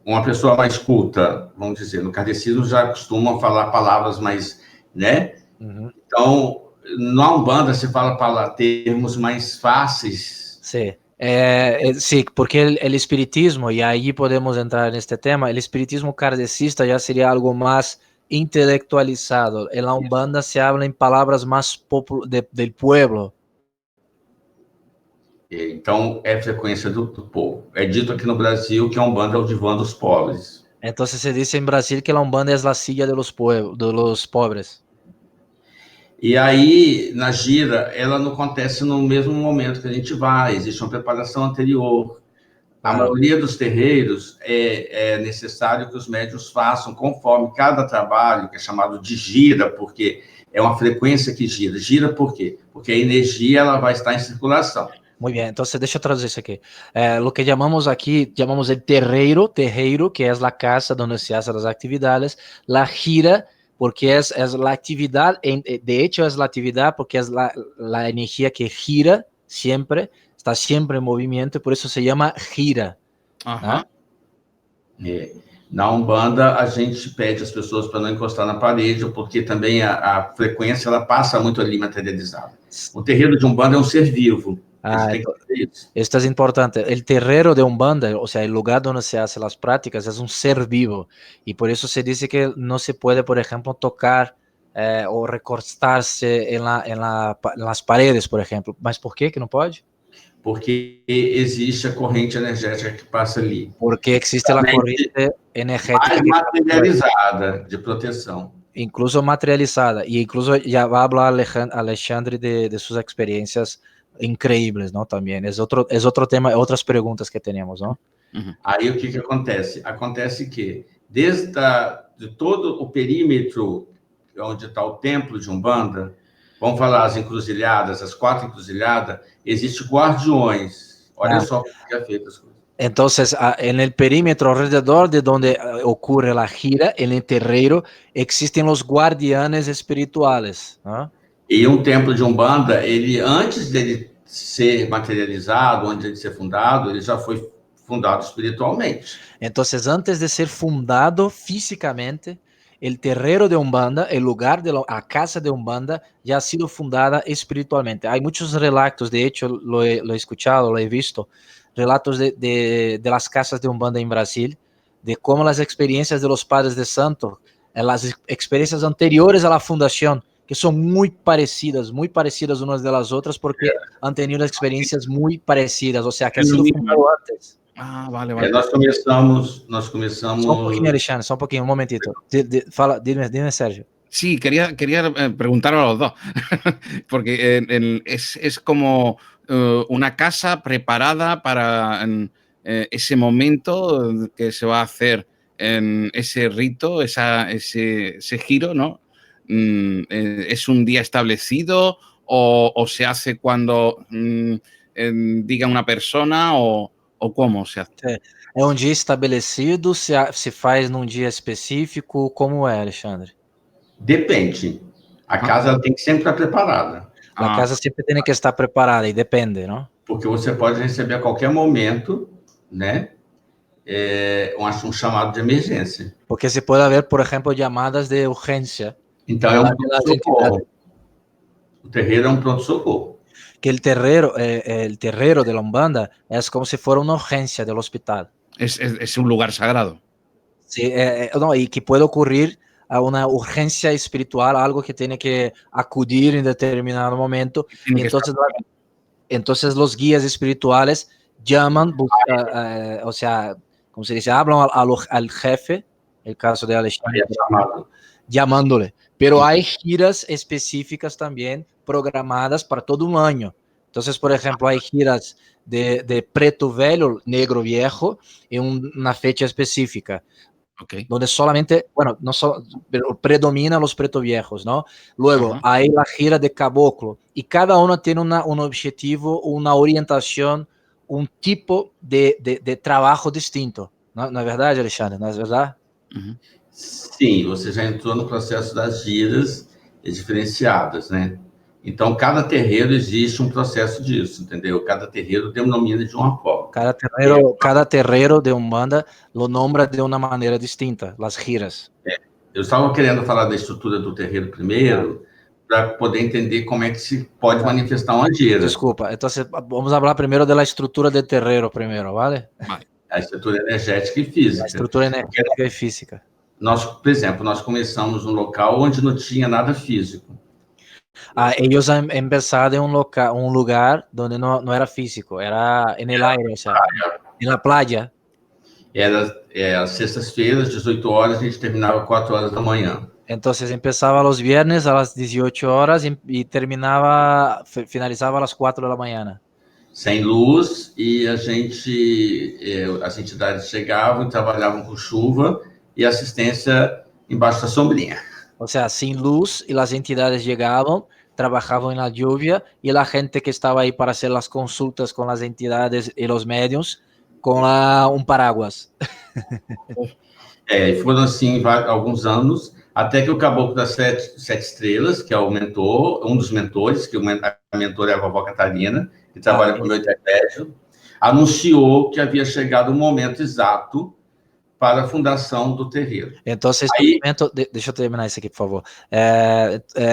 uma pessoa mais culta, vamos dizer, no kardecismo já costumam falar palavras mais, né? Uhum. Então, na Umbanda se fala termos mais fáceis. Sí. Sí, porque el espiritismo, y ahí podemos entrar en este tema, el espiritismo kardecista ya sería algo más intelectualizado. En la Umbanda se habla en palabras más del pueblo. Então, é frequência do povo. É dito aqui no Brasil que a Umbanda é o divã dos pobres. Entonces se dice en Brasil que la Umbanda es la silla de los pobres. E aí, na gira, ela não acontece no mesmo momento que a gente vai, existe uma preparação anterior. A maioria dos terreiros é necessário que os médiuns façam conforme cada trabalho, que é chamado de gira, porque é uma frequência que gira. Gira por quê? Porque a energia ela vai estar em circulação. Muy bien, entonces deixa eu traduzir isso aqui. Lo que llamamos aquí, llamamos el terreiro, que es la casa donde se hacen las actividades, la gira, porque es la actividad, de hecho es la actividad porque es la energía que gira siempre, está siempre en movimiento, y por eso se llama gira. Ajá. Na Umbanda, a gente pede às pessoas para não encostar na parede, porque também a frequência ela passa muito ali materializada. O terreiro de Umbanda é um ser vivo. Esto es importante. El terrero de Umbanda, o sea, el lugar donde se hacen las prácticas, es un ser vivo. Y por eso se dice que no se puede, por ejemplo, tocar o recostarse en las paredes, por ejemplo. ¿Mas por qué que no puede? Porque existe a corrente energética que passa ali. Porque existe la corriente energética mais materializada de proteção. Incluso materializada. Y incluso ya va a hablar Alexandre de sus experiencias increíbles, ¿no? También es otro tema, otras preguntas que tenemos, ¿no? Aí o que acontece? Acontece que de todo o perímetro onde está o templo de Umbanda, vamos falar as encruzilhadas, as 4 encruzilhadas, existem guardiões. Olha só como que é feito as coisas. Entonces, en el perímetro alrededor de donde ocurre la gira, en el terreiro, existen los guardianes espirituales, ¿no? E templo de Umbanda, ele antes dele ser materializado, antes de ser fundado, ele já foi fundado espiritualmente. Entonces, antes de ser fundado físicamente, el terreiro de Umbanda, el lugar de la casa de Umbanda, ya ha sido fundada espiritualmente. Hay muchos relatos, de hecho, lo he escuchado, lo he visto, relatos de las casas de Umbanda en Brasil, de cómo las experiencias de los padres de santo, las experiencias anteriores a la fundación, que son muy parecidas unas de las otras, porque han tenido experiencias muy parecidas, o sea, que ha sido fundado antes. Ah, vale. Nós começamos... Só um pouquinho, Alexandre, só um pouquinho, un momentito. Dime, Sergio. Sí, quería preguntar a los dos, porque es como una casa preparada para ese momento que se va a hacer en ese rito, ese giro, ¿no? ¿Es un día establecido o se hace cuando diga una persona o cómo se hace? É um dia estabelecido, se faz num dia específico, como é, Alexandre? Depende. A casa tem que sempre estar preparada. A casa sempre tem que estar preparada, e depende, não? Porque você pode receber a qualquer momento, né? Um chamado de emergência. Porque se pode haver, por exemplo, chamadas de urgência. Então é um pronto-socorro. O terreiro é um pronto-socorro. Que el terrero de la Umbanda es como si fuera una urgencia del hospital. Es un lugar sagrado. Sí, no, y que puede ocurrir a una urgencia espiritual, algo que tiene que acudir en determinado momento. Entonces los guías espirituales llaman, o sea, como se dice, hablan al jefe, el caso de Alexandre, llamándole. Pero hay giras específicas también programadas para todo un año. Entonces, por ejemplo, hay giras de preto velho, negro viejo, en una fecha específica. Okay. Donde solamente, bueno, no solo, pero predomina los preto viejos, ¿no? Luego hay la gira de caboclo y cada uno tiene un objetivo, una orientación, un tipo de trabajo distinto. ¿No es verdad, Alexandre? ¿No es verdad? Sim, você já entrou no processo das giras diferenciadas, né? Então, cada terreiro existe um processo disso, entendeu? Cada terreiro denomina de uma forma. Cada terreiro de Umbanda lo nombra de uma maneira distinta, las giras. Eu estava querendo falar da estrutura do terreiro primeiro, para poder entender como é que se pode manifestar uma gira. Desculpa, então vamos falar primeiro da estrutura do terreiro primeiro, vale? A estrutura energética e física. A estrutura energética e física. Nós, por exemplo, nós começamos num local onde não tinha nada físico. Ellos han empezado en un lugar donde no era físico, era en el aire, o sea, en la playa. Era às sextas-feiras, 18 horas, a gente terminava 4 horas da manhã. Entonces empezaba los viernes a las 18 horas y finalizaba a las 4 de la mañana. Sem luz, e as entidades chegavam e trabalhavam com chuva e assistência embaixo da sombrinha. O sea, sin luz, y las entidades llegaban, trabajaban en la lluvia, y la gente que estaba ahí para hacer las consultas con las entidades y los medios, con un paraguas. E foram assim alguns anos, até que o Caboclo das Sete Estrelas, que é o mentor, um dos mentores, que a mentora é a vovó Catarina, que trabalha com o meu intermédio, anunciou que havia chegado o momento exato para a fundação do terreiro. Entonces, este momento, deixa eu terminar isso aqui, por favor.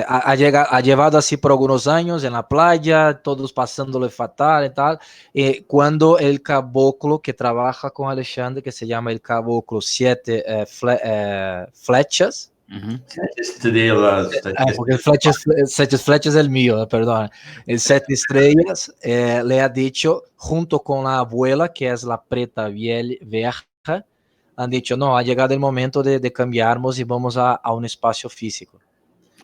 Ha llevado así por algunos años en la playa, todos pasándole fatal y tal, cuando el caboclo que trabaja con Alexandre, que se llama el caboclo Siete Flechas, Sete Estrelas. Porque el Sete Flechas es el mío, perdón. El Sete Estrellas le ha dicho, junto con la abuela, que es la preta vieja, han dicho, no, ha llegado el momento de cambiarmos y vamos a un espacio físico.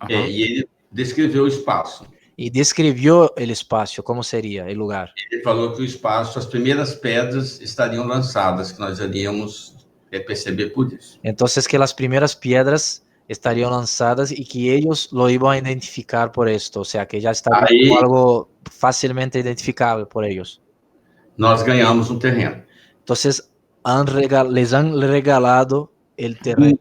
E ele descreveu o espaço. E descreveu o espaço, como seria o lugar. Ele falou que o espaço, as primeiras pedras estariam lançadas, que nós iríamos perceber por isso. Então, que as primeiras pedras estariam lançadas e que eles lo iam a identificar por esto, ou seja, que já estaria como algo facilmente identificável por eles. Nós ganhamos um terreno. Então, les han regalado el terreno.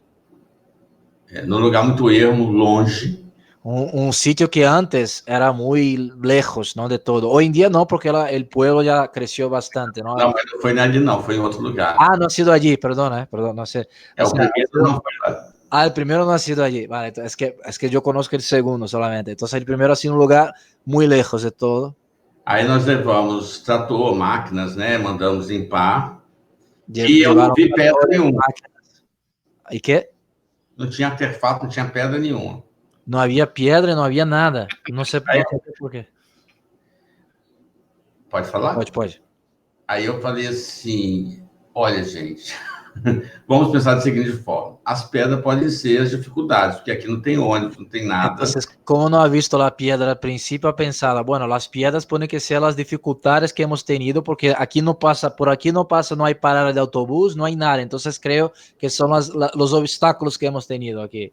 Num lugar muito ermo, longe. Un sitio que antes era muy lejos, ¿no? De todo. Hoy en día no, porque el pueblo ya creció bastante, ¿no? Não, mas não foi ali não, foi em outro lugar. Ah, no ha sido allí, perdón, no sé. O primeiro não foi lá. Ah, el primero no ha sido allí. Vale, es que yo conozco el segundo solamente. Entonces el primero ha sido un lugar muy lejos de todo. Aí nós levamos trator, máquinas, né? Mandamos limpar. E eu não vi pedra nenhuma. ¿Y qué? Não tinha artefato, não tinha pedra nenhuma. No había piedra, no había nada. No sé por qué. Pode falar? Pode. Aí eu falei assim, olha, gente, vamos pensar da seguinte forma. As pedras podem ser as dificuldades, porque aqui não tem ônibus, não tem nada. Entonces, como no ha visto la piedra al principio, ha pensado, bueno, las piedras pueden que ser las dificultades que hemos tenido, porque aquí no pasa, no hay parada de autobús, no hay nada. Entonces creo que son los obstáculos que hemos tenido aquí.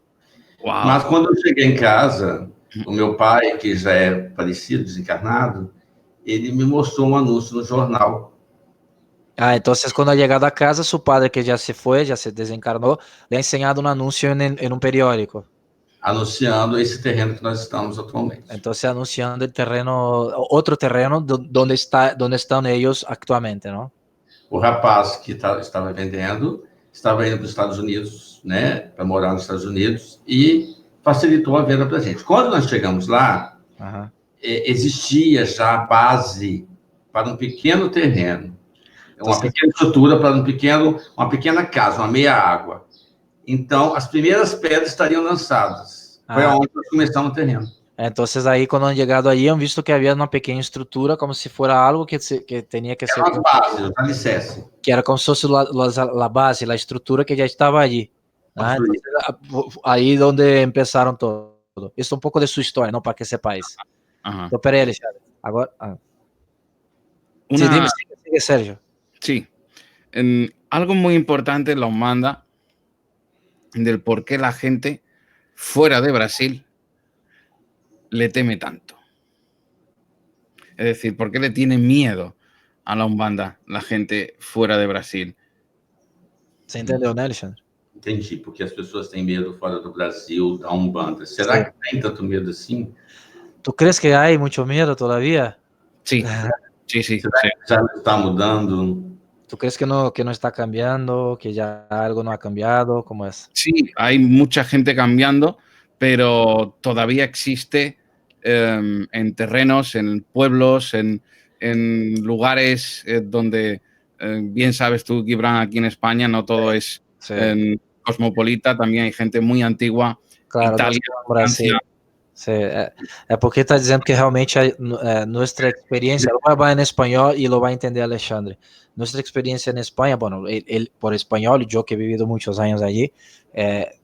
Wow. Mas quando eu cheguei em casa, o meu pai, que já é falecido, desencarnado, ele me mostrou um anúncio no jornal. Entonces cuando ha llegado a casa, su padre, que ya se fue, ya se desencarnó, le ha enseñado un anuncio en un periódico. Anunciando esse terreno que nós estamos atualmente. Entonces anunciando el terreno, otro terreno donde están ellos actualmente, ¿no? O rapaz que estava vendendo estava indo para os Estados Unidos, né, para morar nos Estados Unidos, e facilitou a venda para a gente. Quando nós chegamos lá, existia já a base para um pequeno terreno, uma pequena estrutura para uma pequena casa, uma meia água. Então, as primeiras pedras estariam lançadas. Foi onde nós começamos o terreno. Entonces ahí cuando han llegado allí han visto que había una pequeña estructura como si fuera algo que tenía que ser... As bases, os alicerces. Que era como si fuese la base, la estructura que ya estaba allí. Entonces, ahí donde empezaron todo. Esto es un poco de su historia, ¿no? Para que sepáis. Então, peraí, Alexandre. Agora... Sí, dime, sigue, Sergio. Sí. Algo muy importante en la Umbanda, del por qué la gente fuera de Brasil le teme tanto. Es decir, ¿por qué le tiene miedo a la Umbanda la gente fuera de Brasil? ¿Se entendió, Alexandre? Entendi, porque as pessoas têm medo fora do Brasil da Umbanda. Será Sí. que tem tanto medo assim? ¿Tú crees que hay mucho miedo todavía? Sí, sí, sí. Será que já está mudando? ¿Tú crees que no está cambiando, que ya algo no ha cambiado? ¿Cómo es? Sí, hay mucha gente cambiando, pero todavía existe en terrenos, en pueblos, en lugares donde, bien sabes tú, Gibran, aquí en España no todo es Sí, cosmopolita, también hay gente muy antigua, claro, Italia, no Brasil. Francia. Sí, é porque está dizendo que realmente nuestra experiencia, lo va en español y lo va a entender Alexandre. Nuestra experiencia en España, bueno, él por español, yo que he vivido muchos años allí,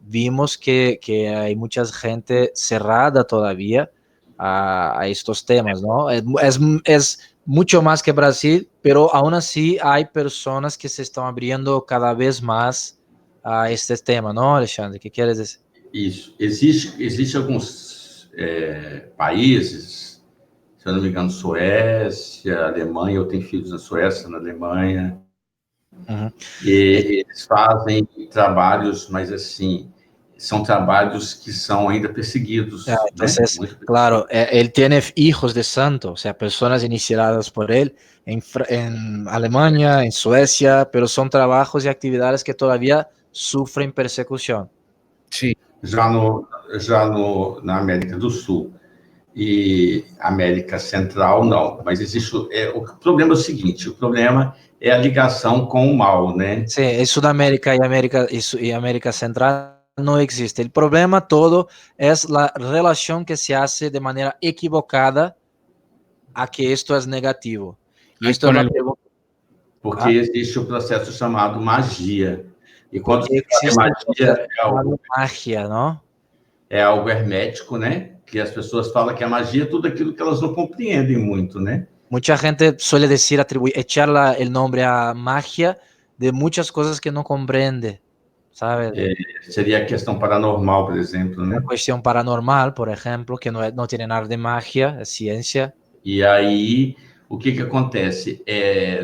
vimos que hay mucha gente cerrada todavía a estos temas, ¿no? Es mucho más que Brasil, pero aún así hay personas que se están abriendo cada vez más a este tema, ¿no, Alexandre? ¿Qué quieres decir? Isso. Existe alguns países, se eu não me engano, Suécia, Alemanha, eu tenho filhos na Suécia, na Alemanha, e eles fazem trabalhos, mas assim, são trabalhos que são ainda perseguidos. Entonces, né? claro, él tiene hijos de santo, o sea, personas iniciadas por él en Alemania, en Suecia, pero son trabajos y actividades que todavía sufren persecución. Sí. Já na América do Sul e América Central, não. Mas existe... o problema é o seguinte, o problema é a ligação com o mal, né? Sí, en Sudamérica y América Central no existe. El problema todo es la relación que se hace de manera equivocada a que esto es negativo. Y esto es la pregunta. Porque existe o processo chamado magia. E quando Porque se fala magia, magia, ¿no? É algo hermético, né? Que as pessoas falam que a magia é tudo aquilo que elas não compreendem muito, né? Mucha gente suele decir, echar el nombre a magia de muchas cosas que no comprende, ¿sabes? Seria a questão paranormal, por exemplo, né? Una cuestión paranormal, por ejemplo, que no tiene nada de magia, es ciencia. E aí, o que acontece?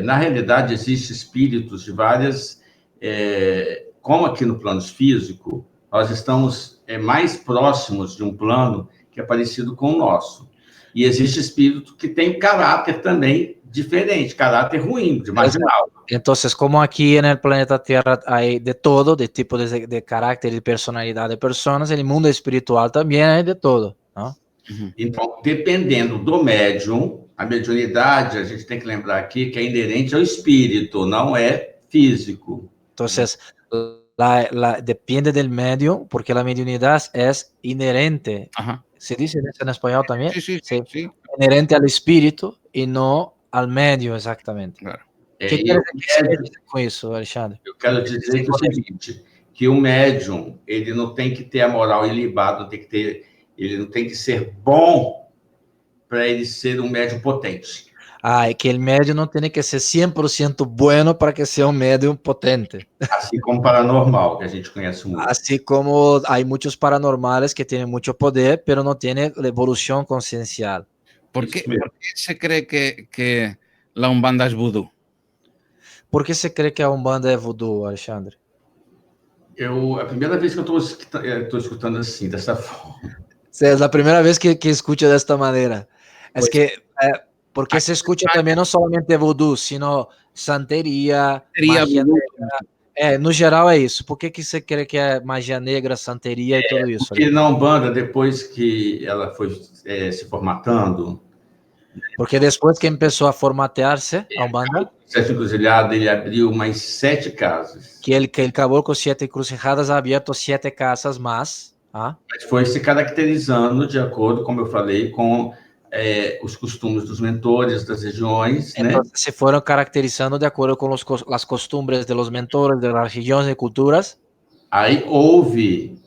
Na realidade, existem espíritos de várias... como aqui no plano físico, nós estamos mais próximos de um plano que é parecido com o nosso. E existe espírito que tem caráter também diferente, caráter ruim, de marginal. Entonces, como aquí en el planeta Tierra hay de todo, de tipo de carácter y personalidad de personas, en el mundo espiritual también hay de todo, ¿no? Então, dependendo do médium, a mediunidade, a gente tem que lembrar aqui que é inerente ao espírito, não é físico. Entonces, depende del medio, porque la mediunidad es inherente. Ajá. ¿Se dice eso en español también? Sí. Inherente al espíritu y no al medio, exactamente. Claro. ¿Qué quieres decir com isso, Alexandre? Eu quero dizer que é o seguinte, que o médium, ele não tem que ter a moral ilibada, ele não tem que ser bom para ele ser um médium potente. Que el medio no tiene que ser 100% bueno para que sea un medium potente. Assim como paranormal, que a gente conhece muito. Así como hay muchos paranormales que tienen mucho poder, pero no tienen la evolución consciencial. ¿Por qué se cree que la Umbanda es vudú? ¿Por qué se cree que a Umbanda é voodoo, Alexandre? A primeira vez que eu estou escutando assim, dessa forma. Sí, es la primera vez que escucho de esta manera. Es que... porque se escucha también no solamente voodoo, sino santeria, magia negra. No geral é isso. Por que você crê que é magia negra, santeria e tudo isso? Porque na Umbanda, depois que ela foi se formatando... Porque depois que começou a formatear-se, a Umbanda... Sete Encruzilhadas, ele abriu mais 7 casas. Que ele acabou com 7 encruzilhadas, ha aberto 7 casas mais. Mas foi se caracterizando de acordo, como eu falei, com... os costumes dos mentores das regiões, então, se foram caracterizando de acordo com as costumes dos mentores das regiões e culturas. Aí houve,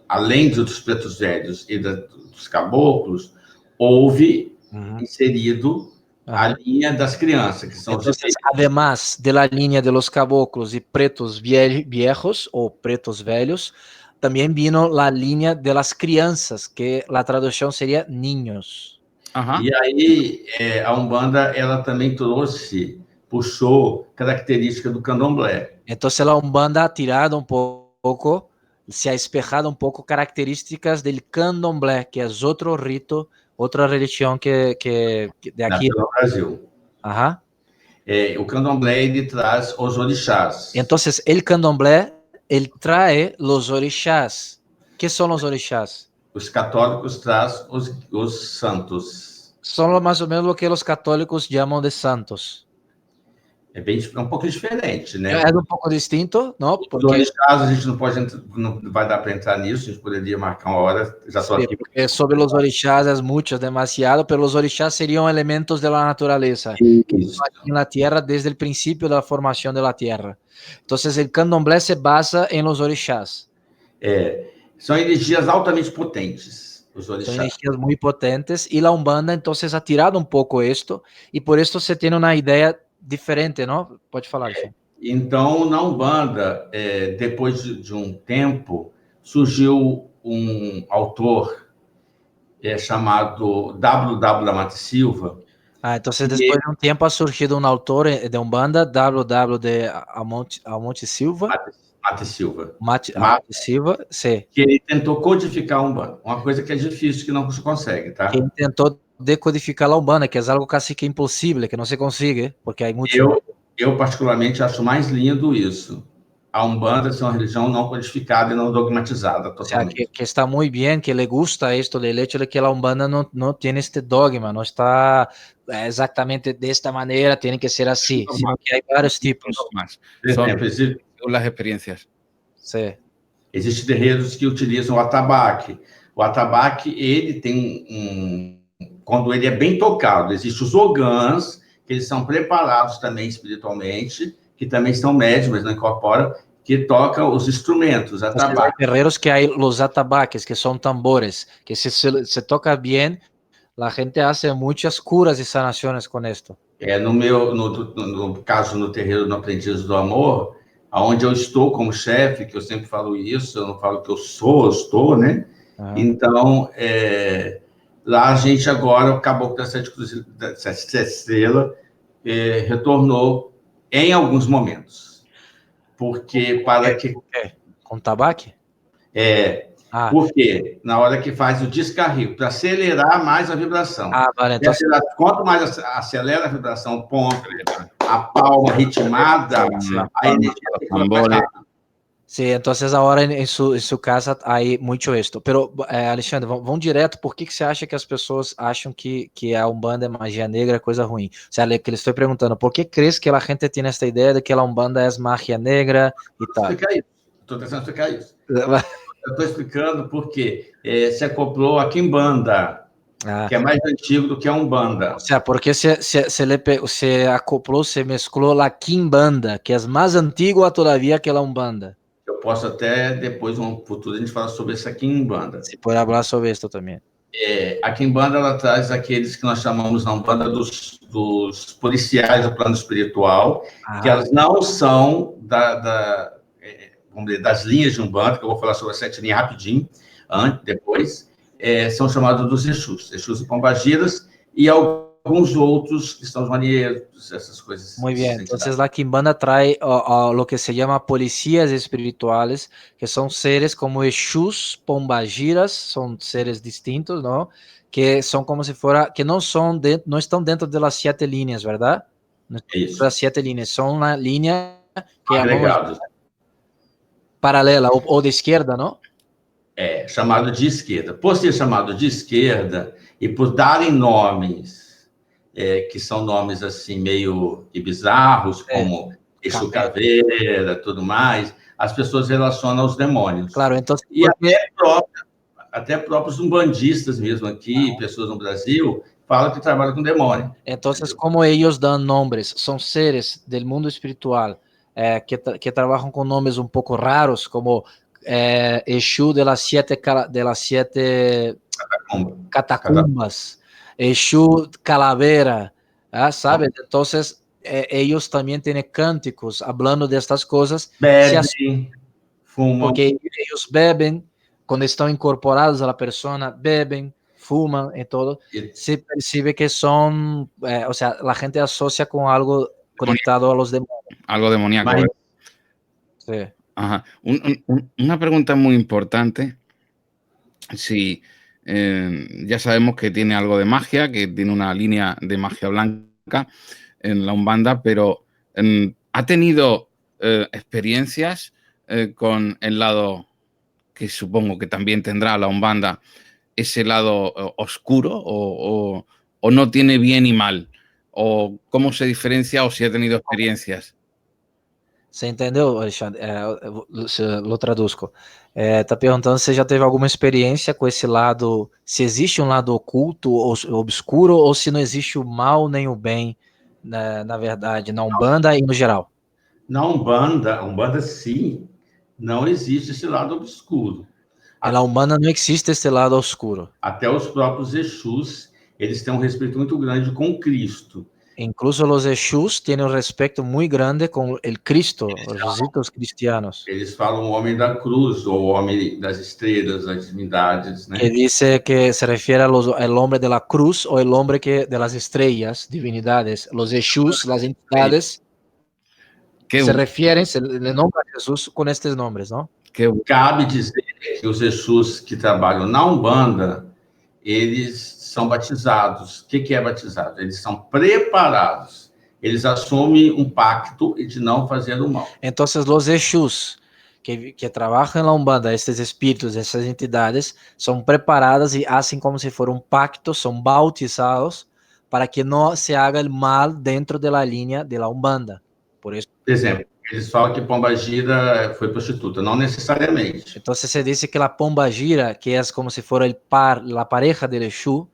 além dos pretos velhos e dos caboclos, houve inserido a linha das crianças, que são Entonces, además de la línea de los caboclos y pretos viejos o pretos velhos, también vino la línea de las crianças, que la traducción sería niños. Ajá. E aí a Umbanda ela também trouxe puxou característica do candomblé. Entonces la Umbanda ha tirado un poco, se ha espejado un poco características del candomblé, que es otro rito, otra religión que de aquí. No Brasil. Ajá. O candomblé, ele traz os orixás. Entonces el candomblé, él trae los orixás. ¿Qué son los orixás? Os católicos traz os santos. Son más o menos lo que los católicos llaman de santos. É um pouco diferente, né? É um pouco distinto, não? Porque... Os orixás, a gente não vai dar para entrar nisso, a gente poderia marcar uma hora, já estou aqui. Porque sobre os orixás é muito, demasiado, pero os orixás seriam elementos da natureza, que estão aqui na Terra desde o princípio da formação da Terra. Então, o candomblé se basa em los orixás. São energias altamente potentes, os orixás. São energias muito potentes, e a Umbanda, então, ha tirado um pouco isto, e por isso se tem uma ideia diferente, não? Pode falar, Alexandre. Então, na Umbanda, depois de um tempo, surgiu um autor chamado W.W. da Mata Silva. Então, depois de um tempo, ha surgido um autor de Umbanda, W.W. de Almonte Silva. Mata Silva. Mata Silva, sim. Que ele tentou codificar a Umbanda. Uma coisa que é difícil, que não se consegue, tá? Ele tentou decodificar a Umbanda, que é algo quase que impossível, que não se consiga, porque há muito... Eu particularmente acho mais lindo isso. A Umbanda ser uma religião não codificada e não dogmatizada totalmente. O sea, que está muito bem, que le gusta esto del hecho de que a Umbanda não tem este dogma, não está exatamente desta maneira, tem que ser assim, sino que há vários tipos. São as experiências. Sim. Existem terreiros que utilizam o atabaque. O atabaque, ele tem quando ele é bem tocado, existem os ogãs, que eles são preparados também espiritualmente, que também são médiums, mas não incorporam, que tocam os instrumentos, atabaque. Há terreiros que há os atabaques, que são tambores, que se toca bem, a gente faz muitas curas e sanações com isto. No caso, no terreiro do Aprendiz do Amor, onde eu estou como chefe, que eu sempre falo isso, eu não falo que eu estou, né? Uhum. Então, lá a gente agora, o Caboclo da Sete Estrela, retornou em alguns momentos. Porque para que... Com tabaque? Porque na hora que faz o descarrego, para acelerar mais a vibração. Vale. Então... Quanto mais acelera a vibração, a palma ritmada, a energia fica mais rápida. Sim, então agora em sua casa há muito isto. Pero, Alexandre, vamos direto. Por que você acha que as pessoas acham que a Umbanda é magia negra, é coisa ruim? O sea, que lhe estou perguntando, por que crees que a gente tem esta ideia de que a Umbanda é magia negra e tal? Estou tentando explicar isso. Eu estou explicando porque se acoplou a Quimbanda, que é mais antigo do que a Umbanda. O sea, porque se acoplou, se mesclou a Quimbanda, que é mais antiga todavia que a Umbanda. Eu posso até, depois, no futuro, a gente falar sobre essa Quimbanda. Se pode falar sobre isso também. A Quimbanda, ela traz aqueles que nós chamamos na Umbanda dos policiais do plano espiritual, que elas não são vamos dizer, das linhas de Umbanda, que eu vou falar sobre as 7 linhas rapidinho, depois, são chamados dos Exus e Pombagiras, e alguns outros que são os marinheiros, essas coisas. Muito bem, então a Quimbanda traz o que se chama polícias espirituais, que são seres como Exus, Pombagiras, são seres distintos, não? Que são como se fora, que não estão dentro das 7 linhas, verdade? Isso. Das 7 linhas, são uma linha que agregados. Paralela ou de esquerda, não? Chamado de esquerda. Por ser chamado de esquerda e por darem nomes que são nomes assim meio bizarros, como Exu Caveira, tudo mais, as pessoas relacionam aos demônios. Claro, então... E até próprios umbandistas mesmo aqui, pessoas no Brasil, falam que trabalham com demônio. Então, como eles dão nomes, são seres do mundo espiritual, que trabalham com nomes um pouco raros, como Exu de las siete catacumbas, Exu Calavera, sabe? Então, eles também têm cânticos falando destas coisas. Bebem, fumam. Porque eles bebem, quando estão incorporados à pessoa, bebem, fumam e todo. Se percebe que são, ou seja, a gente associa com algo conectado a los demonios. Algo demoníaco. Mas- Sí. Ajá. Una pregunta muy importante. Si ya sabemos que tiene algo de magia, que tiene una línea de magia blanca en la Umbanda, pero ¿ha tenido experiencias con el lado que supongo que también tendrá la Umbanda, ese lado oscuro o no tiene bien y mal? ¿O cómo se diferencia o si ha tenido experiencias? Você entendeu, Alexandre? Lo traduzco. Tá perguntando se você já teve alguma experiência com esse lado, se existe um lado oculto ou obscuro, ou se não existe o mal nem o bem, na verdade, na Umbanda e no geral. Na Umbanda sim, não existe esse lado obscuro. Na Umbanda não existe esse lado oscuro. Até os próprios Exus, eles têm um respeito muito grande com Cristo. Incluso los Exus tienen un respeto muy grande con el Cristo, los ritos cristianos. Eles falam o homem da cruz, ou o homem das estrelas, das divindades, né? Que dice que se refiere al hombre de la cruz o el hombre de las estrellas, divinidades. Los Exus, las entidades, se refieren, se le nombra a Jesús con estos nombres, ¿no? Cabe dizer que os Exus que trabalham na Umbanda, eles são batizados. O que é batizado? Eles são preparados. Eles assumem um pacto de não fazer o mal. Entonces, los Exus que trabajan en la Umbanda, estos espíritus, esas entidades, son preparadas y hacen como si fuera un pacto, son bautizados para que no se haga el mal dentro de la línea de la Umbanda. Por eso. Por exemplo, eles falam que Pombagira foi prostituta. Não necessariamente. Entonces se dice que la Pombagira, que es como si fuera la pareja del Exu,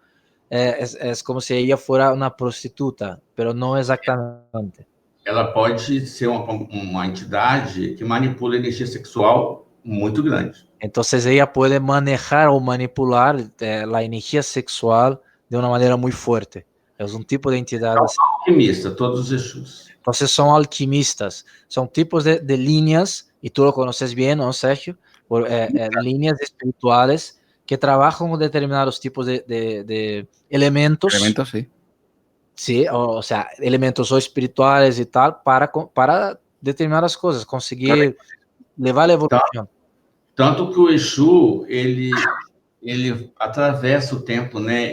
es como si ella fuera una prostituta, pero no exactamente. Ela pode ser uma entidade que manipula energia sexual muito grande. Entonces ella puede manejar o manipular la energía sexual de una manera muy fuerte. Es un tipo de entidad. Então, alquimista, todos os Exus. Entonces son alquimistas, son tipos de líneas, y tú lo conoces bien, ¿no, Sergio? Líneas espirituales que trabajan con determinados tipos de elementos. Elementos, sí. Sí, o sea, elementos o espirituales y tal, para determinadas cosas, conseguir levar a evolução. Tanto que o Exu, ele atravessa o tempo, né?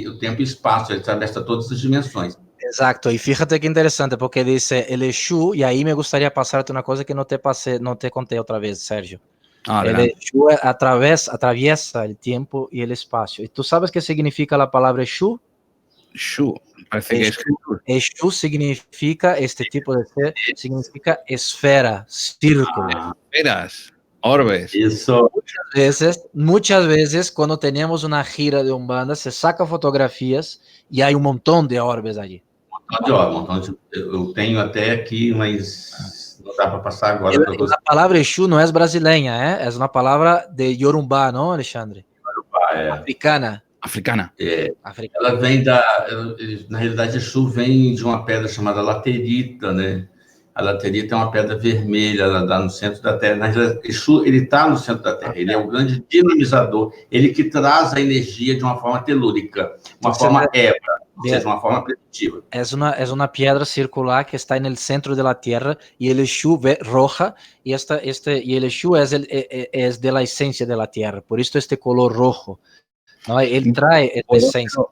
O tempo e espaço, ele atravessa todas as dimensões. Exacto, y fíjate qué interesante, porque dice el Exu, y ahí me gustaría pasarte una cosa que no te conté otra vez, Sergio. El Exu atraviesa el tiempo y el espacio. ¿Y tú sabes qué significa la palabra Exu? Exu, parece que es Exu significa, este tipo de ser, significa esfera, círculo. Esferas, orbes. Isso. Muchas veces cuando tenemos una gira de Umbanda, se saca fotografías y hay un montón de orbes allí. Eu tenho até aqui, mas não dá para passar agora. La palabra Exu no es brasileña, es una palabra de Yoruba, ¿no, Alexandre? Yoruba, Africana. Africana. Ela vem na realidade, Exu vem de uma pedra chamada laterita, né? A laterita é uma pedra vermelha, ela dá no centro da Terra. Na realidade, Exu, ele está no centro da Terra, ele é o grande dinamizador, ele que traz a energia de uma forma telúrica, uma forma hebra, ou seja, uma forma primitiva. Es una piedra circular que está en el centro de la Tierra y el Exu roja y el Exu es de la esencia de la Tierra, por esto este color rojo, ¿no? Él trae esta esencia.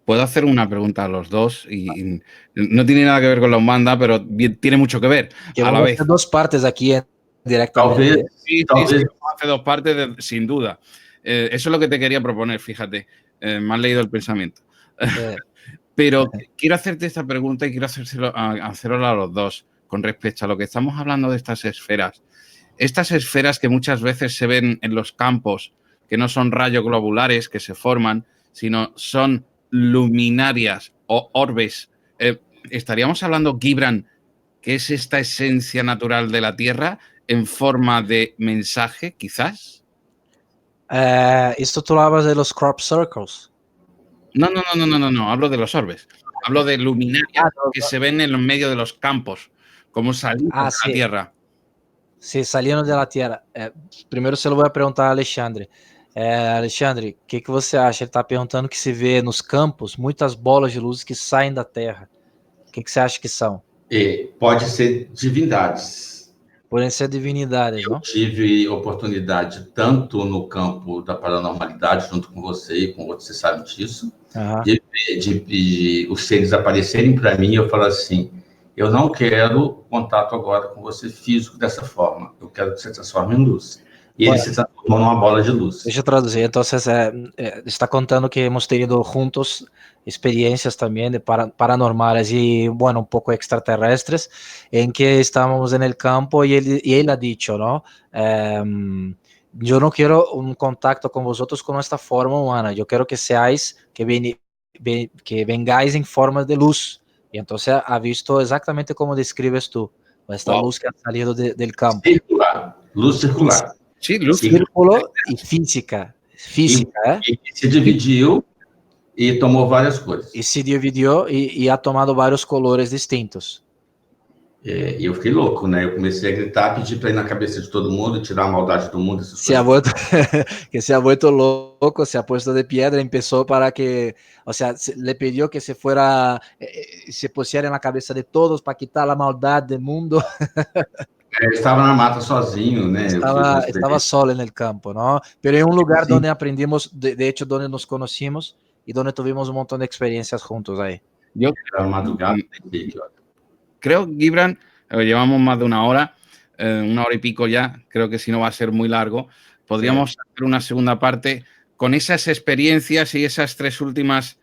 Puedo hacer una pregunta a los dos y no tiene nada que ver con la Umbanda, pero tiene mucho que ver a la vez. Dos partes aquí directamente. Sí, hace dos partes, sin duda. Eso es lo que te quería proponer, fíjate. Me has leído el pensamiento. Pero quiero hacerte esta pregunta y quiero hacerlo a los dos con respecto a lo que estamos hablando de estas esferas. Estas esferas que muchas veces se ven en los campos, que no son rayos globulares que se forman, sino son luminarias o orbes. ¿Estaríamos hablando, Gibran, que es esta esencia natural de la Tierra en forma de mensaje, quizás? Esto tú hablas de los crop circles. No, hablo de los orbes. Hablo de luminarias que se ven en el medio de los campos, como saliendo de la Tierra. Sí, saliendo de la Tierra. Primeiro se lo voy a perguntar a Alexandre. Alexandre, o que você acha? Ele está perguntando que se vê nos campos muitas bolas de luz que saem da Terra. O que você acha que são? Pode ser divindades. Podem ser divinidades, Eu não? tive oportunidade tanto no campo da paranormalidade, junto com você e com outros, você sabe disso, Aham. de os seres aparecerem para mim, eu falo assim, eu não quero contato agora com você físico dessa forma, eu quero que você transforme em luz. E ele Bueno, se transformou numa bola de luz. deixa eu traduzir. Entonces, está contando que hemos tenido juntos experiencias también de paranormales y, bueno, un poco extraterrestres, en que estábamos en el campo y él ha dicho, ¿no? Yo no quiero un contacto con vosotros con esta forma humana, yo quiero que seáis, que vengáis en forma de luz. Y entonces ha visto exactamente como describes tú, esta Wow. luz que ha salido del campo. Circular, luz circular. Sí, luz. Círculo y física, ¿eh? E se dividiu e tomou várias cores. Y se dividió y ha tomado varios colores distintos. E eu fiquei louco, né? Eu comecei a gritar, pedir para ir na cabeça de todo mundo, tirar a maldade do mundo, essas Se ha coisas. vuelto, que se ha vuelto loco, se ha puesto de piedra, empezó para que, o sea, le pidió que se fuera, se pusiera en la cabeza de todos para quitar la maldad del mundo. Eu estava na mata sozinho, né? Eu fiz uma Estaba experiência. solo en el campo, ¿no? Pero en un lugar Sí. donde aprendimos, de hecho, donde nos conocimos y donde tuvimos un montón de experiencias juntos ahí. Yo Era madrugada, que creo, Gibran, llevamos más de una hora y pico ya, creo que si no va a ser muy largo, podríamos hacer una segunda parte con esas experiencias y esas tres últimas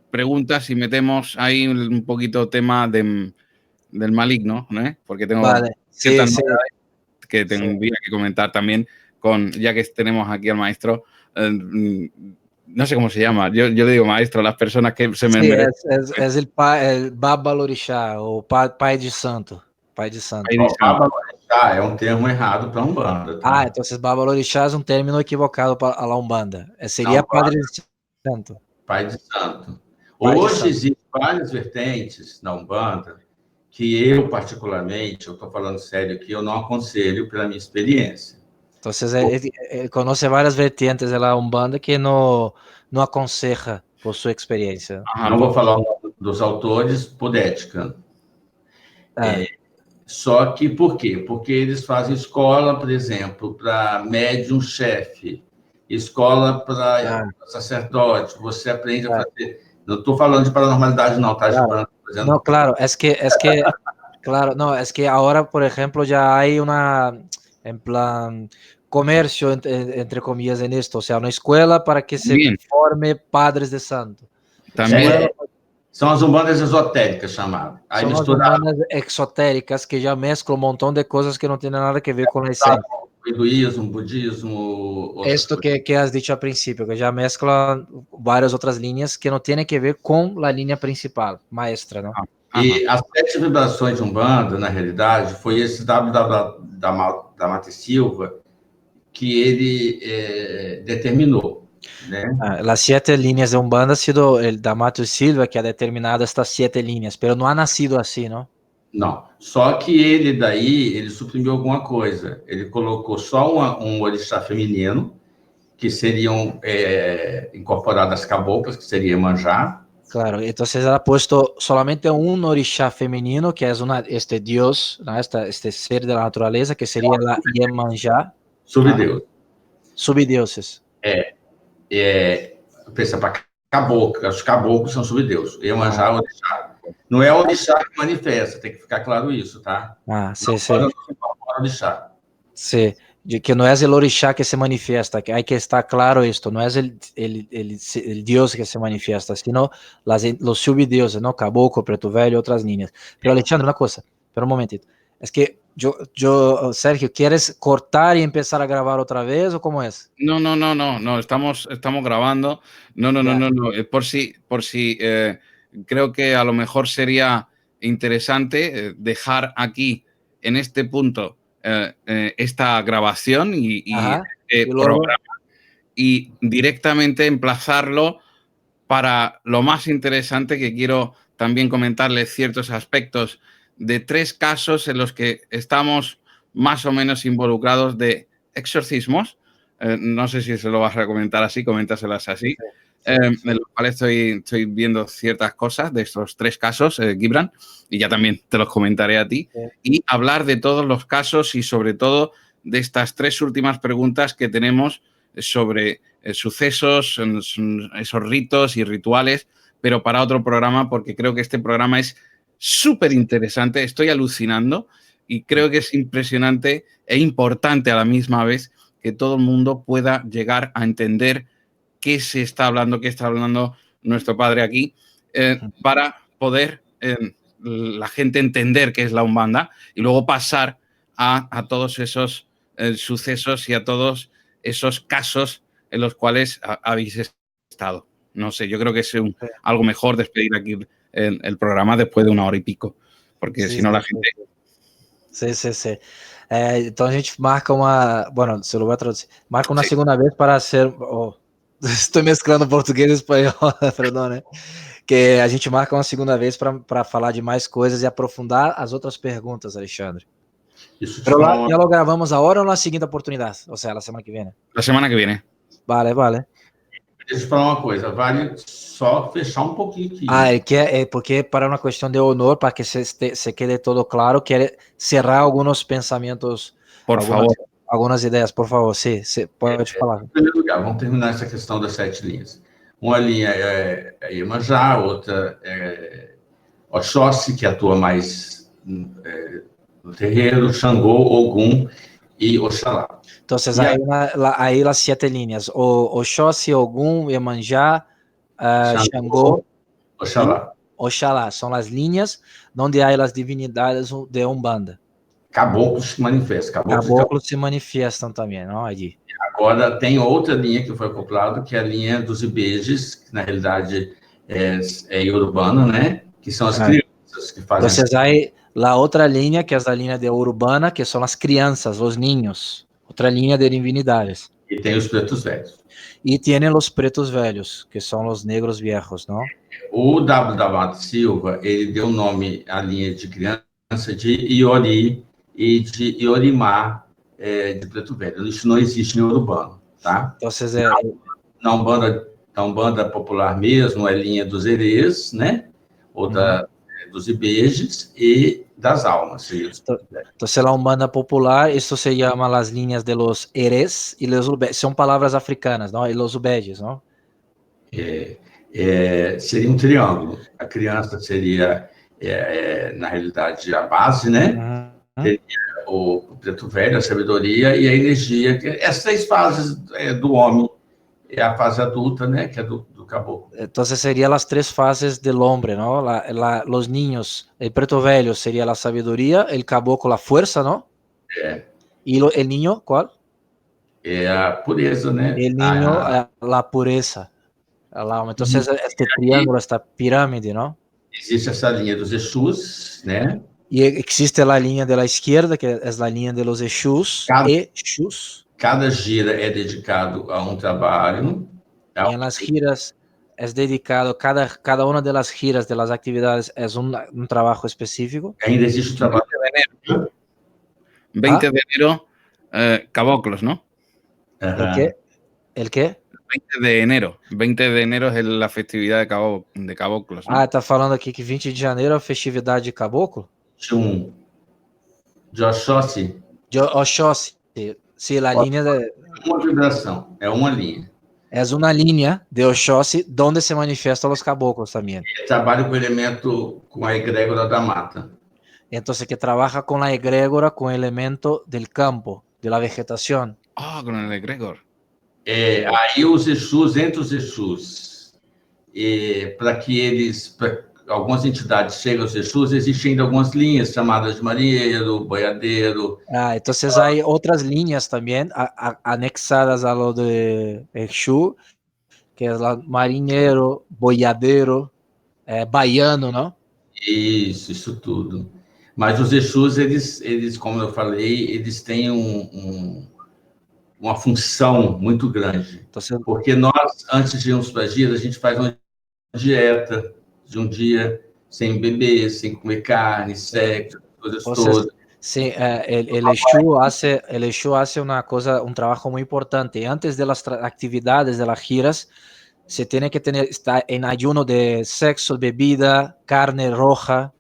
preguntas y metemos ahí un poquito tema del maligno, ¿no? Porque tengo Vale, sí, ciertas sí. novedades que tendría que comentar también ya que tenemos aquí al maestro, no sé cómo se llama, yo le digo maestro, las personas que se me Sí, merecen. es el Baba Lorixá, o pai de santo. Pai de santo. Ahí dice, Baba Lorixá é um termo errado para Umbanda. Tá? Entonces Baba Lorixá es un término equivocado para la Umbanda. Seria Não, Padre de Santo. Pai de Santo. Pai de Hoje santo. existem várias vertentes na Umbanda que eu, particularmente, eu estou falando sério aqui, eu não aconselho pela minha experiência. Entonces él conoce varias vertientes de la Umbanda que no aconseja por su experiencia. Não vou falar o nome dos autores por ética. Só que por quê? Porque eles fazem escola, por exemplo, para médium-chefe, escola para sacerdote, você aprende a fazer... Não estou falando de paranormalidade, não, tá, Gibran? No, claro, es que, claro, no, es que ahora, por ejemplo, ya hay en plan, comercio, entre comillas, en esto, o sea, una escuela para que se forme padres de santo. También. São as umbandas esotéricas, chamadas. Aí Son las umbandas exotéricas que ya mezclan un montón de cosas que no tienen nada que ver con la esencia. Hinduísmo, budismo... Esto que has dicho al principio, que ya mezclan varias otras líneas que no tienen que ver con la línea principal, maestra, ¿no? E as 7 vibrações de Umbanda, na realidade, foi esse da Mate Silva que ele determinou. Né? Las 7 líneas de Umbanda ha sido el Damato Silva que ha determinado estas 7 líneas, pero no ha nacido así, ¿no? Não, só que ele suprimiu alguma coisa. Ele colocou só um orixá feminino, que seriam incorporadas caboclas, que seria Iemanjá. Claro, entonces ha puesto solamente un orixá femenino, que es este dios, ¿no? Este ser de la naturaleza, que sería la Iemanjá. Subdeus. Subdioses. Pensa para caboclo, os caboclos são subdeus. Iemanjá é orixá. Não é o orixá que manifesta, tem que ficar claro isso, tá? Sí, sí. Orixá. Sí, que no es el orixá que se manifiesta, que hay que estar claro esto, no es el dios que se manifiesta, sino los subdioses, ¿no? Caboclo, Preto Velho, otras líneas. Pero Alexandre, una cosa, espera un momentito. Es que yo, Sergio, ¿quieres cortar y empezar a grabar otra vez o cómo es? No, estamos grabando. No. Por si creo que a lo mejor sería interesante dejar aquí, en este punto, esta grabación y programa, y directamente emplazarlo para lo más interesante, que quiero también comentarles ciertos aspectos de 3 casos en los que estamos más o menos involucrados de exorcismos, no sé si se lo vas a comentar así, coméntaselas así, en los cuales estoy viendo ciertas cosas de estos 3 casos, Gibran, y ya también te los comentaré a ti, y hablar de todos los casos y sobre todo de estas 3 últimas preguntas que tenemos sobre sucesos, esos ritos y rituales, pero para otro programa, porque creo que este programa es súper interesante, estoy alucinando y creo que es impresionante e importante a la misma vez que todo el mundo pueda llegar a entender qué se está hablando, qué está hablando nuestro padre aquí, para poder la gente entender qué es la Umbanda y luego pasar a todos esos sucesos y a todos esos casos en los cuales habéis estado. No sé, yo creo que es algo mejor despedir aquí el programa después de 1 hora y pico, porque si no la gente... Sí. Então a gente marca uma... Bueno, se eu vou traduzir. Marca uma segunda vez para ser... Oh, estou mesclando português e espanhol, perdão, né? Que a gente marca uma segunda vez para falar de mais coisas e aprofundar as outras perguntas, Alexandre. Pero ya lo gravamos ahora ou na seguinte oportunidade? Ou seja, na semana que vem? La semana que viene. Vale. Deixa eu falar uma coisa, vale só fechar um pouquinho aqui. Porque para uma questão de honor, para que se quede todo claro, quer cerrar alguns pensamentos, algumas ideias, por favor, pode falar. Em primeiro lugar, vamos terminar essa questão das 7 linhas. Uma linha é Iemanjá, outra é Oxóssi, que atua mais no terreiro, Xangô, Ogum e Oxalá. Então, aí as 7 linhas, Oxóssi, Ogum, Iemanjá, Xangô, Oxalá, são as linhas onde há as divindades de Umbanda. Caboclos se manifestam. Caboclos se manifestam também, não, Adi? Agora, tem outra linha que foi acoplada, que é a linha dos Ibejes, que na realidade é Iorubana, né? Que são as crianças que fazem... Então, aí, a outra linha, que é a linha de Urubana, que são as crianças, os ninhos. Outra linha de divindades. E tem os pretos velhos. E tem os pretos velhos, que são os negros viejos, não? O W. Mata Silva, ele deu nome à linha de criança de Iori e de Iorimá, de preto velho. Isso não existe em Urubano, tá? Então, na Umbanda popular mesmo, é linha dos Erês, né? Ou dos Ibejes e das almas. Entonces, la Umbanda popular, isso se llama las líneas de los Erés y los Ubejes. São palavras africanas, não? E los Ubejes, não? Seria um triângulo. A criança seria, na realidade, a base, né? Seria o preto velho, a sabedoria e a energia. Essas 3 fases do homem. É a fase adulta, né? Que é do caboclo. Entonces serían las 3 fases del hombre, ¿no? Los niños, el preto velho sería la sabiduría, el caboclo la fuerza, ¿no? ¿Y el niño cuál? A pureza, né? El niño, la pureza. Entonces, este triángulo, esta pirámide, ¿no? Existe essa linha dos Exus, né? Y existe la línea de la izquierda, que es la línea de los Exus. Cada gira é dedicado a um trabalho. E nas giras é dedicado, cada uma das giras, das atividades, é um trabalho específico. Ainda existe o trabalho de enero. 20 de enero, caboclos, ¿no? ¿El qué? 20 de enero. 20 de enero es la festividad de caboclos, ¿no? Tá falando aqui que 20 de janeiro é a festividade de caboclo? De Oxóssi. Oxóssi. Sim, a linha de... Uma vibração, é uma linha. É uma linha de Oxóssi, onde se manifestam os caboclos também. Trabalha com o elemento, com a egrégora da mata. Então, que trabalha com a egrégora, com o elemento del campo, de la vegetação. Com o egregor. Aí os Exus, entre os Exus, para que eles... algumas entidades chegam aos Exus, existem ainda algumas linhas chamadas de marinheiro, boiadeiro. Então há outras linhas também anexadas a lo de Exu, que é marinheiro, boiadeiro, baiano, não? Isso tudo. Mas os Exus, eles, como eu falei, eles têm uma função muito grande. Porque nós, antes de irmos para a gira, a gente faz uma dieta de um dia sem beber, sem comer carne, sexo, coisas todas. Sí, el Exu hace una cosa, un trabajo muy importante. Antes de las actividades de las giras, se tiene que estar en ayuno de sexo, bebida, carne roja.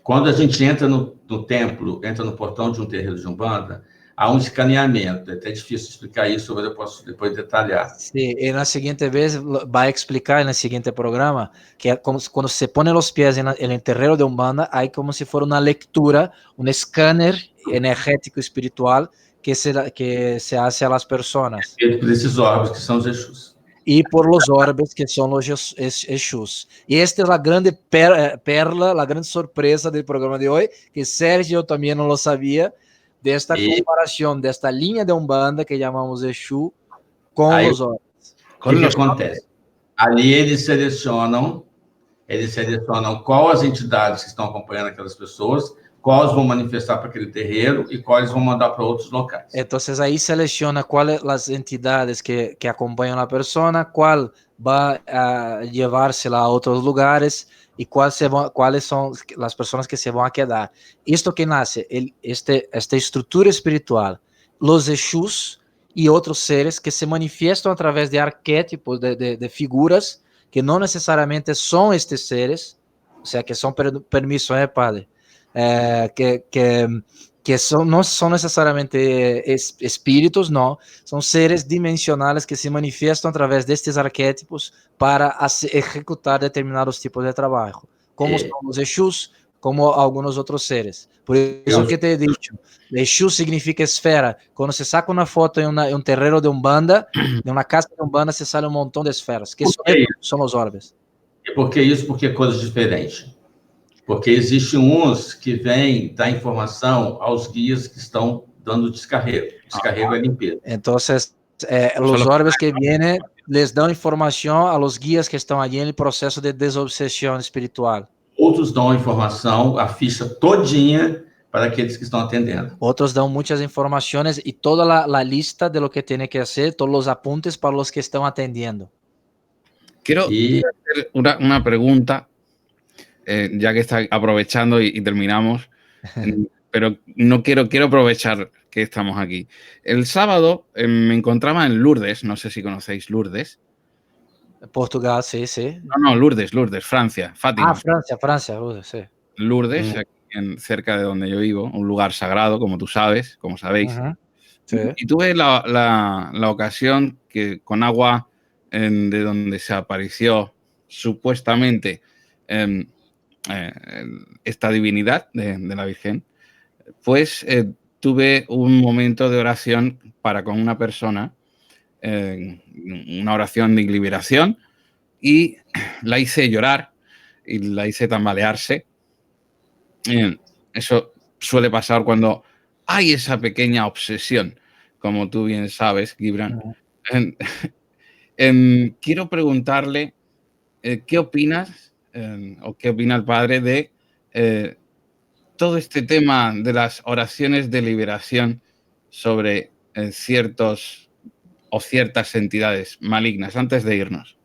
Quando a gente entra no templo, entra no portão de um terreiro de Umbanda, há um escaneamento. É até difícil explicar isso, mas eu posso depois detalhar. Sí, en la siguiente vez va a explicar en el siguiente programa que cuando se pone los pies en el terreno de Umbanda, hay como si fuera una lectura, un escáner energético espiritual que se hace a las personas. Feito por esses órgãos que são os Exus. Y por los orbes que son los Exus. Y esta es la grande perla, la gran sorpresa del programa de hoy, que Sergio también no lo sabía, de esta comparación, de esta línea de Umbanda que llamamos Exu com Aí, os orbes. O que acontece? Ali eles selecionam qual as entidades que estão acompanhando aquelas pessoas, quais vão manifestar para aquele terreiro e quais vão mandar para outros locais. Entonces ahí selecciona cuáles las entidades que acompañan a la persona, cuál va a llevársela a otros lugares y cuáles son las personas que se van a quedar. Esto que nace, esta estructura espiritual, los Exus y otros seres que se manifiestan a través de arquetipos, de figuras que no necesariamente son estos seres, o sea, que son permiso, padre, que no son necesariamente espíritus, no, son seres dimensionales que se manifiestan a través de estos arquetipos para ejecutar determinados tipos de trabajo, como son los Exus, como algunos otros seres. Por eso que te he dicho, Exu significa esfera. Cuando se saca una foto en un terreno de Umbanda, de una casa de Umbanda, se sale un montón de esferas, que son los orbes. E por que isso? Porque é coisa diferente. Porque existem uns que vêm dar informação aos guias que estão dando descarrego. Descarrego é limpeza. Entonces, los orbes que vienen les dan información a los guías que están allí en el proceso de desobsesión espiritual. Outros dão a informação, a ficha todinha para aqueles que estão atendendo. Otros dan muchas informaciones y toda la lista de lo que tiene que hacer, todos los apuntes para los que están atendiendo. Quiero hacer una pregunta, ya que está aprovechando y terminamos, pero no quiero aprovechar que estamos aquí. El sábado me encontraba en Lourdes, no sé si conocéis Lourdes. Portugal, sí, sí. No, Lourdes, Francia, Fátima. Francia, Lourdes, sí. Lourdes, aquí cerca de donde yo vivo, un lugar sagrado, como tú sabes, como sabéis. Sí. Y tuve la ocasión que con agua de donde se apareció supuestamente esta divinidad de la Virgen, pues tuve un momento de oración con una persona, una oración de liberación, y la hice llorar y la hice tambalearse. Eso suele pasar cuando hay esa pequeña obsesión, como tú bien sabes, Gibran. Quiero preguntarle qué opinas o qué opina el padre de todo este tema de las oraciones de liberación sobre ciertas entidades malignas, antes de irnos.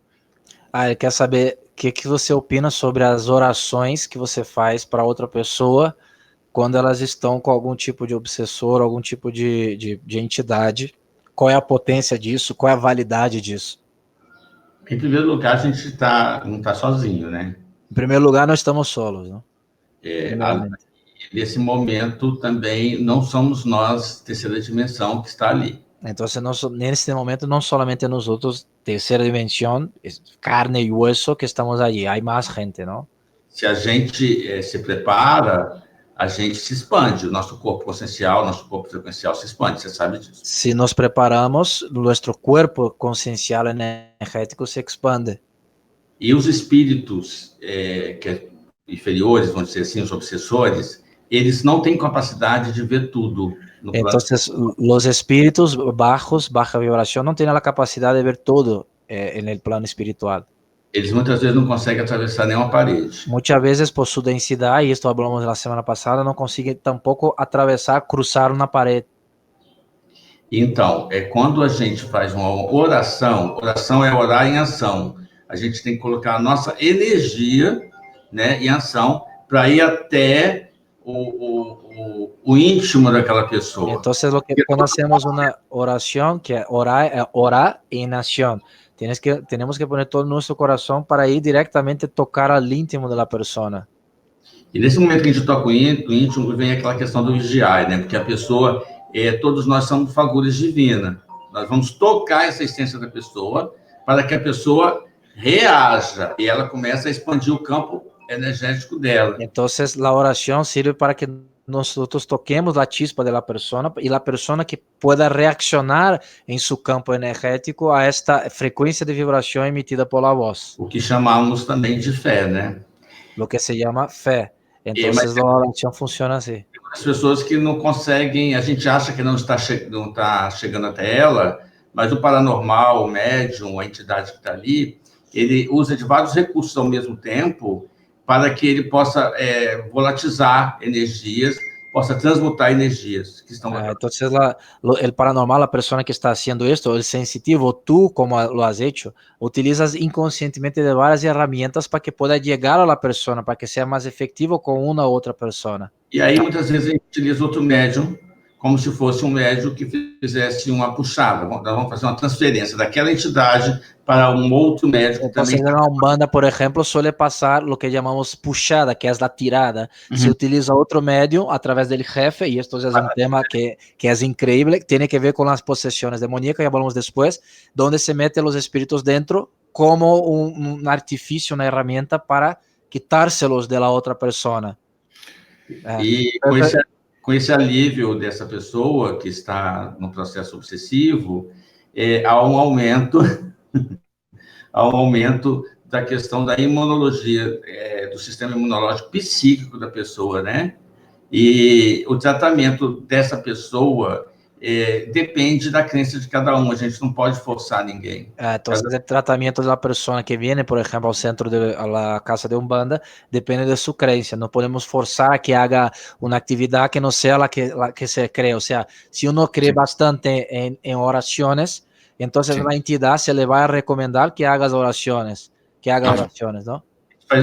Ele quer saber o que você opina sobre as orações que você faz para outra pessoa quando elas estão com algum tipo de obsessor, algum tipo de entidade. Qual é a potência disso? Qual é a validade disso? Em primeiro lugar, a gente não está sozinho, né? Em primeiro lugar, nós estamos solos, né? Nesse momento, também não somos nós, terceira dimensão, que está ali. Então, nesse momento, não somente nós outros, terceira dimensão, carne e hueso, que estamos ali. Há mais gente, não? Se a gente se prepara, a gente se expande. O nosso corpo consciencial, nosso corpo frequencial se expande, você sabe disso. Se nos preparamos, nosso corpo consciencial energético se expande. E os espíritos inferiores, vamos dizer assim, os obsessores, eles não têm capacidade de ver tudo. Entonces, los espíritus bajos, baja vibración, no tienen la capacidad de ver todo en el plano espiritual. Eles muitas vezes não conseguem atravessar nenhuma parede. Muchas veces, por su densidad, y esto hablamos la semana pasada, no consiguen tampoco atravessar, cruzar una pared. Então, quando a gente faz uma oração é orar em ação. A gente tem que colocar a nossa energia, né, em ação para ir até o íntimo daquela pessoa. Entonces, cuando hacemos una oración, que orar en acción, tenemos que poner todo nuestro corazón para ir directamente tocar al íntimo de la persona. E nesse momento que a gente toca o íntimo, vem aquela questão do vigiar, né? Porque a pessoa, todos nós somos fagulhas divinas. Nós vamos tocar essa essência da pessoa para que a pessoa reaja e ela comece a expandir o campo energético dela. Entonces, la oración sirve para que nosotros toquemos la chispa de la persona y la persona que pueda reaccionar en su campo energético a esta frecuencia de vibración emitida por la voz. O que chamamos também de fé, né? Lo que se llama fe. Entonces, la oración funciona así. As pessoas que não conseguem, a gente acha que não está chegando até ela, mas o paranormal, o médium, a entidade que está ali, ele usa de vários recursos ao mesmo tempo para que ele possa volatilizar energias, possa transmutar energias que estão... Entonces, el paranormal, la persona que está haciendo esto, el sensitivo, tú, como lo has hecho, utilizas inconscientemente de varias herramientas para que pueda llegar a la persona, para que sea más efectivo con una u otra persona. E aí, muitas vezes, a gente utiliza outro médium, como se fosse um médium que fizesse uma puxada. Nós vamos fazer uma transferência daquela entidade para um outro médium. Entonces, en la Umbanda, por ejemplo, suele pasar lo que llamamos puxada, que es la tirada. Se utiliza otro medio a través del jefe, y esto es un tema que es increíble, tiene que ver con las posesiones demoníacas, ya hablamos después, donde se meten los espíritus dentro como un artificio, una herramienta para quitárselos de la otra persona. E com esse alívio dessa pessoa que está no processo obsessivo, há um aumento da questão da imunologia, do sistema imunológico psíquico da pessoa, né? E o tratamento dessa pessoa depende da crença de cada um, a gente não pode forçar ninguém. Entonces, el tratamiento de la persona que viene, por ejemplo, al centro a la casa de Umbanda, depende de su creencia. No podemos forzar a que haga una actividad que no sea la que se cree. O sea, si uno cree bastante en oraciones, entonces la entidad se le va a recomendar que haga oraciones, ¿no?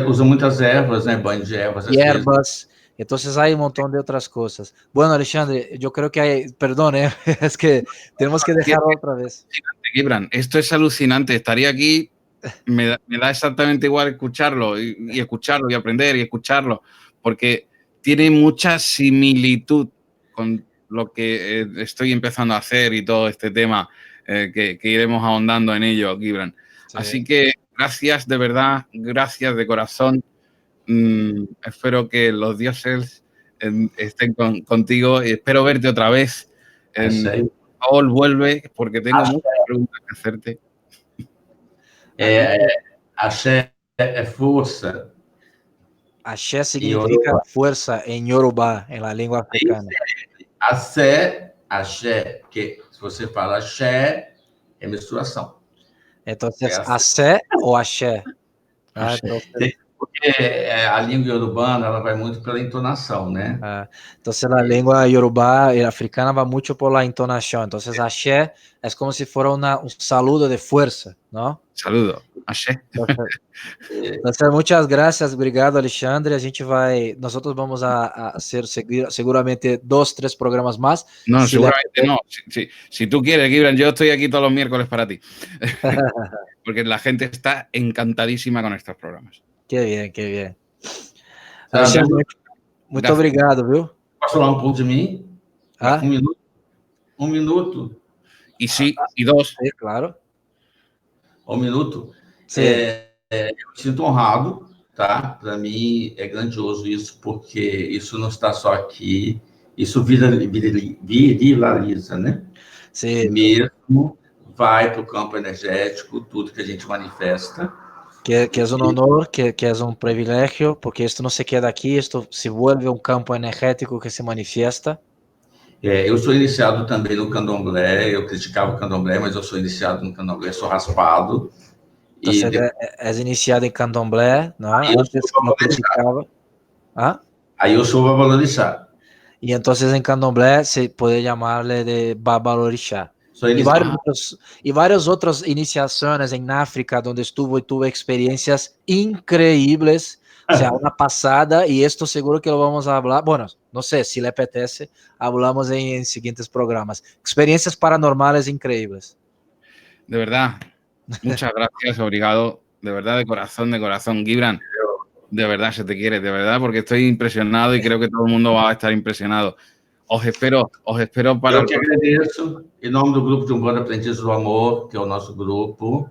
Usa muitas ervas, né? Banho de ervas. Hierbas. Entonces hay un montón de otras cosas. Bueno, Alexandre, yo creo que hay, perdón, es que tenemos que dejarlo otra vez. Gibran, esto es alucinante. Estaría aquí, me da exactamente igual escucharlo y escucharlo y aprender y escucharlo, porque tiene mucha similitud con lo que estoy empezando a hacer y todo este tema que iremos ahondando en ello, Gibran. Sí. Así que gracias de verdad, gracias de corazón. Espero que los dioses estén contigo y espero verte otra vez. Por favor, vuelve, porque tengo muchas preguntas que hacerte. Axé es fuerza. Axé significa fuerza en Yorubá, en la lengua africana. Axé, que se você fala axé, é menstruação. Entonces, axé ou axé? Porque a língua iorubana, ela vai muito pela entonação, né? Entonces, la lengua yorubá y africana va mucho por la entonación. Entonces, axé es como si fuera un saludo de fuerza, ¿no? Saludo, axé. Entonces, muchas gracias, obrigado, Alexandre. Nosotros vamos a hacer seguramente 2, 3 programas más. No, seguramente no. Si tú quieres, Gibran, yo estoy aquí todos los miércoles para ti. Porque la gente está encantadísima con estos programas. Qué bien, qué bien. Alexandre, muito obrigado, viu? Posso falar um pouco de mim? Um minuto. Y sí, y 2. Sí, claro. Um minuto. Sim. Eu me sinto honrado, tá? Para mim é grandioso isso, porque isso não está só aqui, isso viraliza, né? Sim. Mesmo vai para o campo energético, tudo que a gente manifesta. Que es un honor, que es un privilegio, porque esto no se queda aquí, esto se vuelve un campo energético que se manifiesta. Eu sou iniciado também no candomblé, eu criticava o candomblé, mas eu sou iniciado no candomblé, sou raspado. Entonces, es iniciado en candomblé, ¿no? Antes no criticaba. Aí eu sou babalorixá. Y entonces en candomblé se puede llamarle de babalorixá. Y varias otras iniciaciones en África donde estuve y tuve experiencias increíbles O sea, una pasada, y esto seguro que lo vamos a hablar, bueno, no sé, si le apetece, hablamos en siguientes programas. Experiencias paranormales increíbles. De verdad, muchas gracias, obrigado, de verdad, de corazón, Gibran, de verdad se te quiere, de verdad, porque estoy impresionado y creo que todo el mundo va a estar impresionado. Os espero para Eu que agradeço, em nome do grupo de Umbanda Aprendizes do Amor, que é o nosso grupo.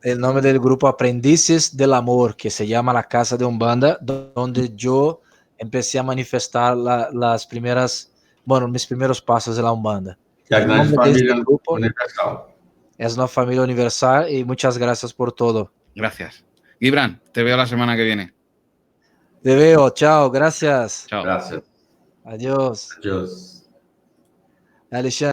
El nombre del grupo Aprendices del Amor, que se llama la Casa de Umbanda, donde yo empecé a manifestar las primeras, bueno, mis primeros pasos de la Umbanda. Que é a El grande nombre de este família grupo universal. es una familia universal y muchas gracias por todo. Gracias. Gibran, te veo la semana que viene. Te veo, chao, gracias. Chao. Graças. Adiós. Deus. Alexandre.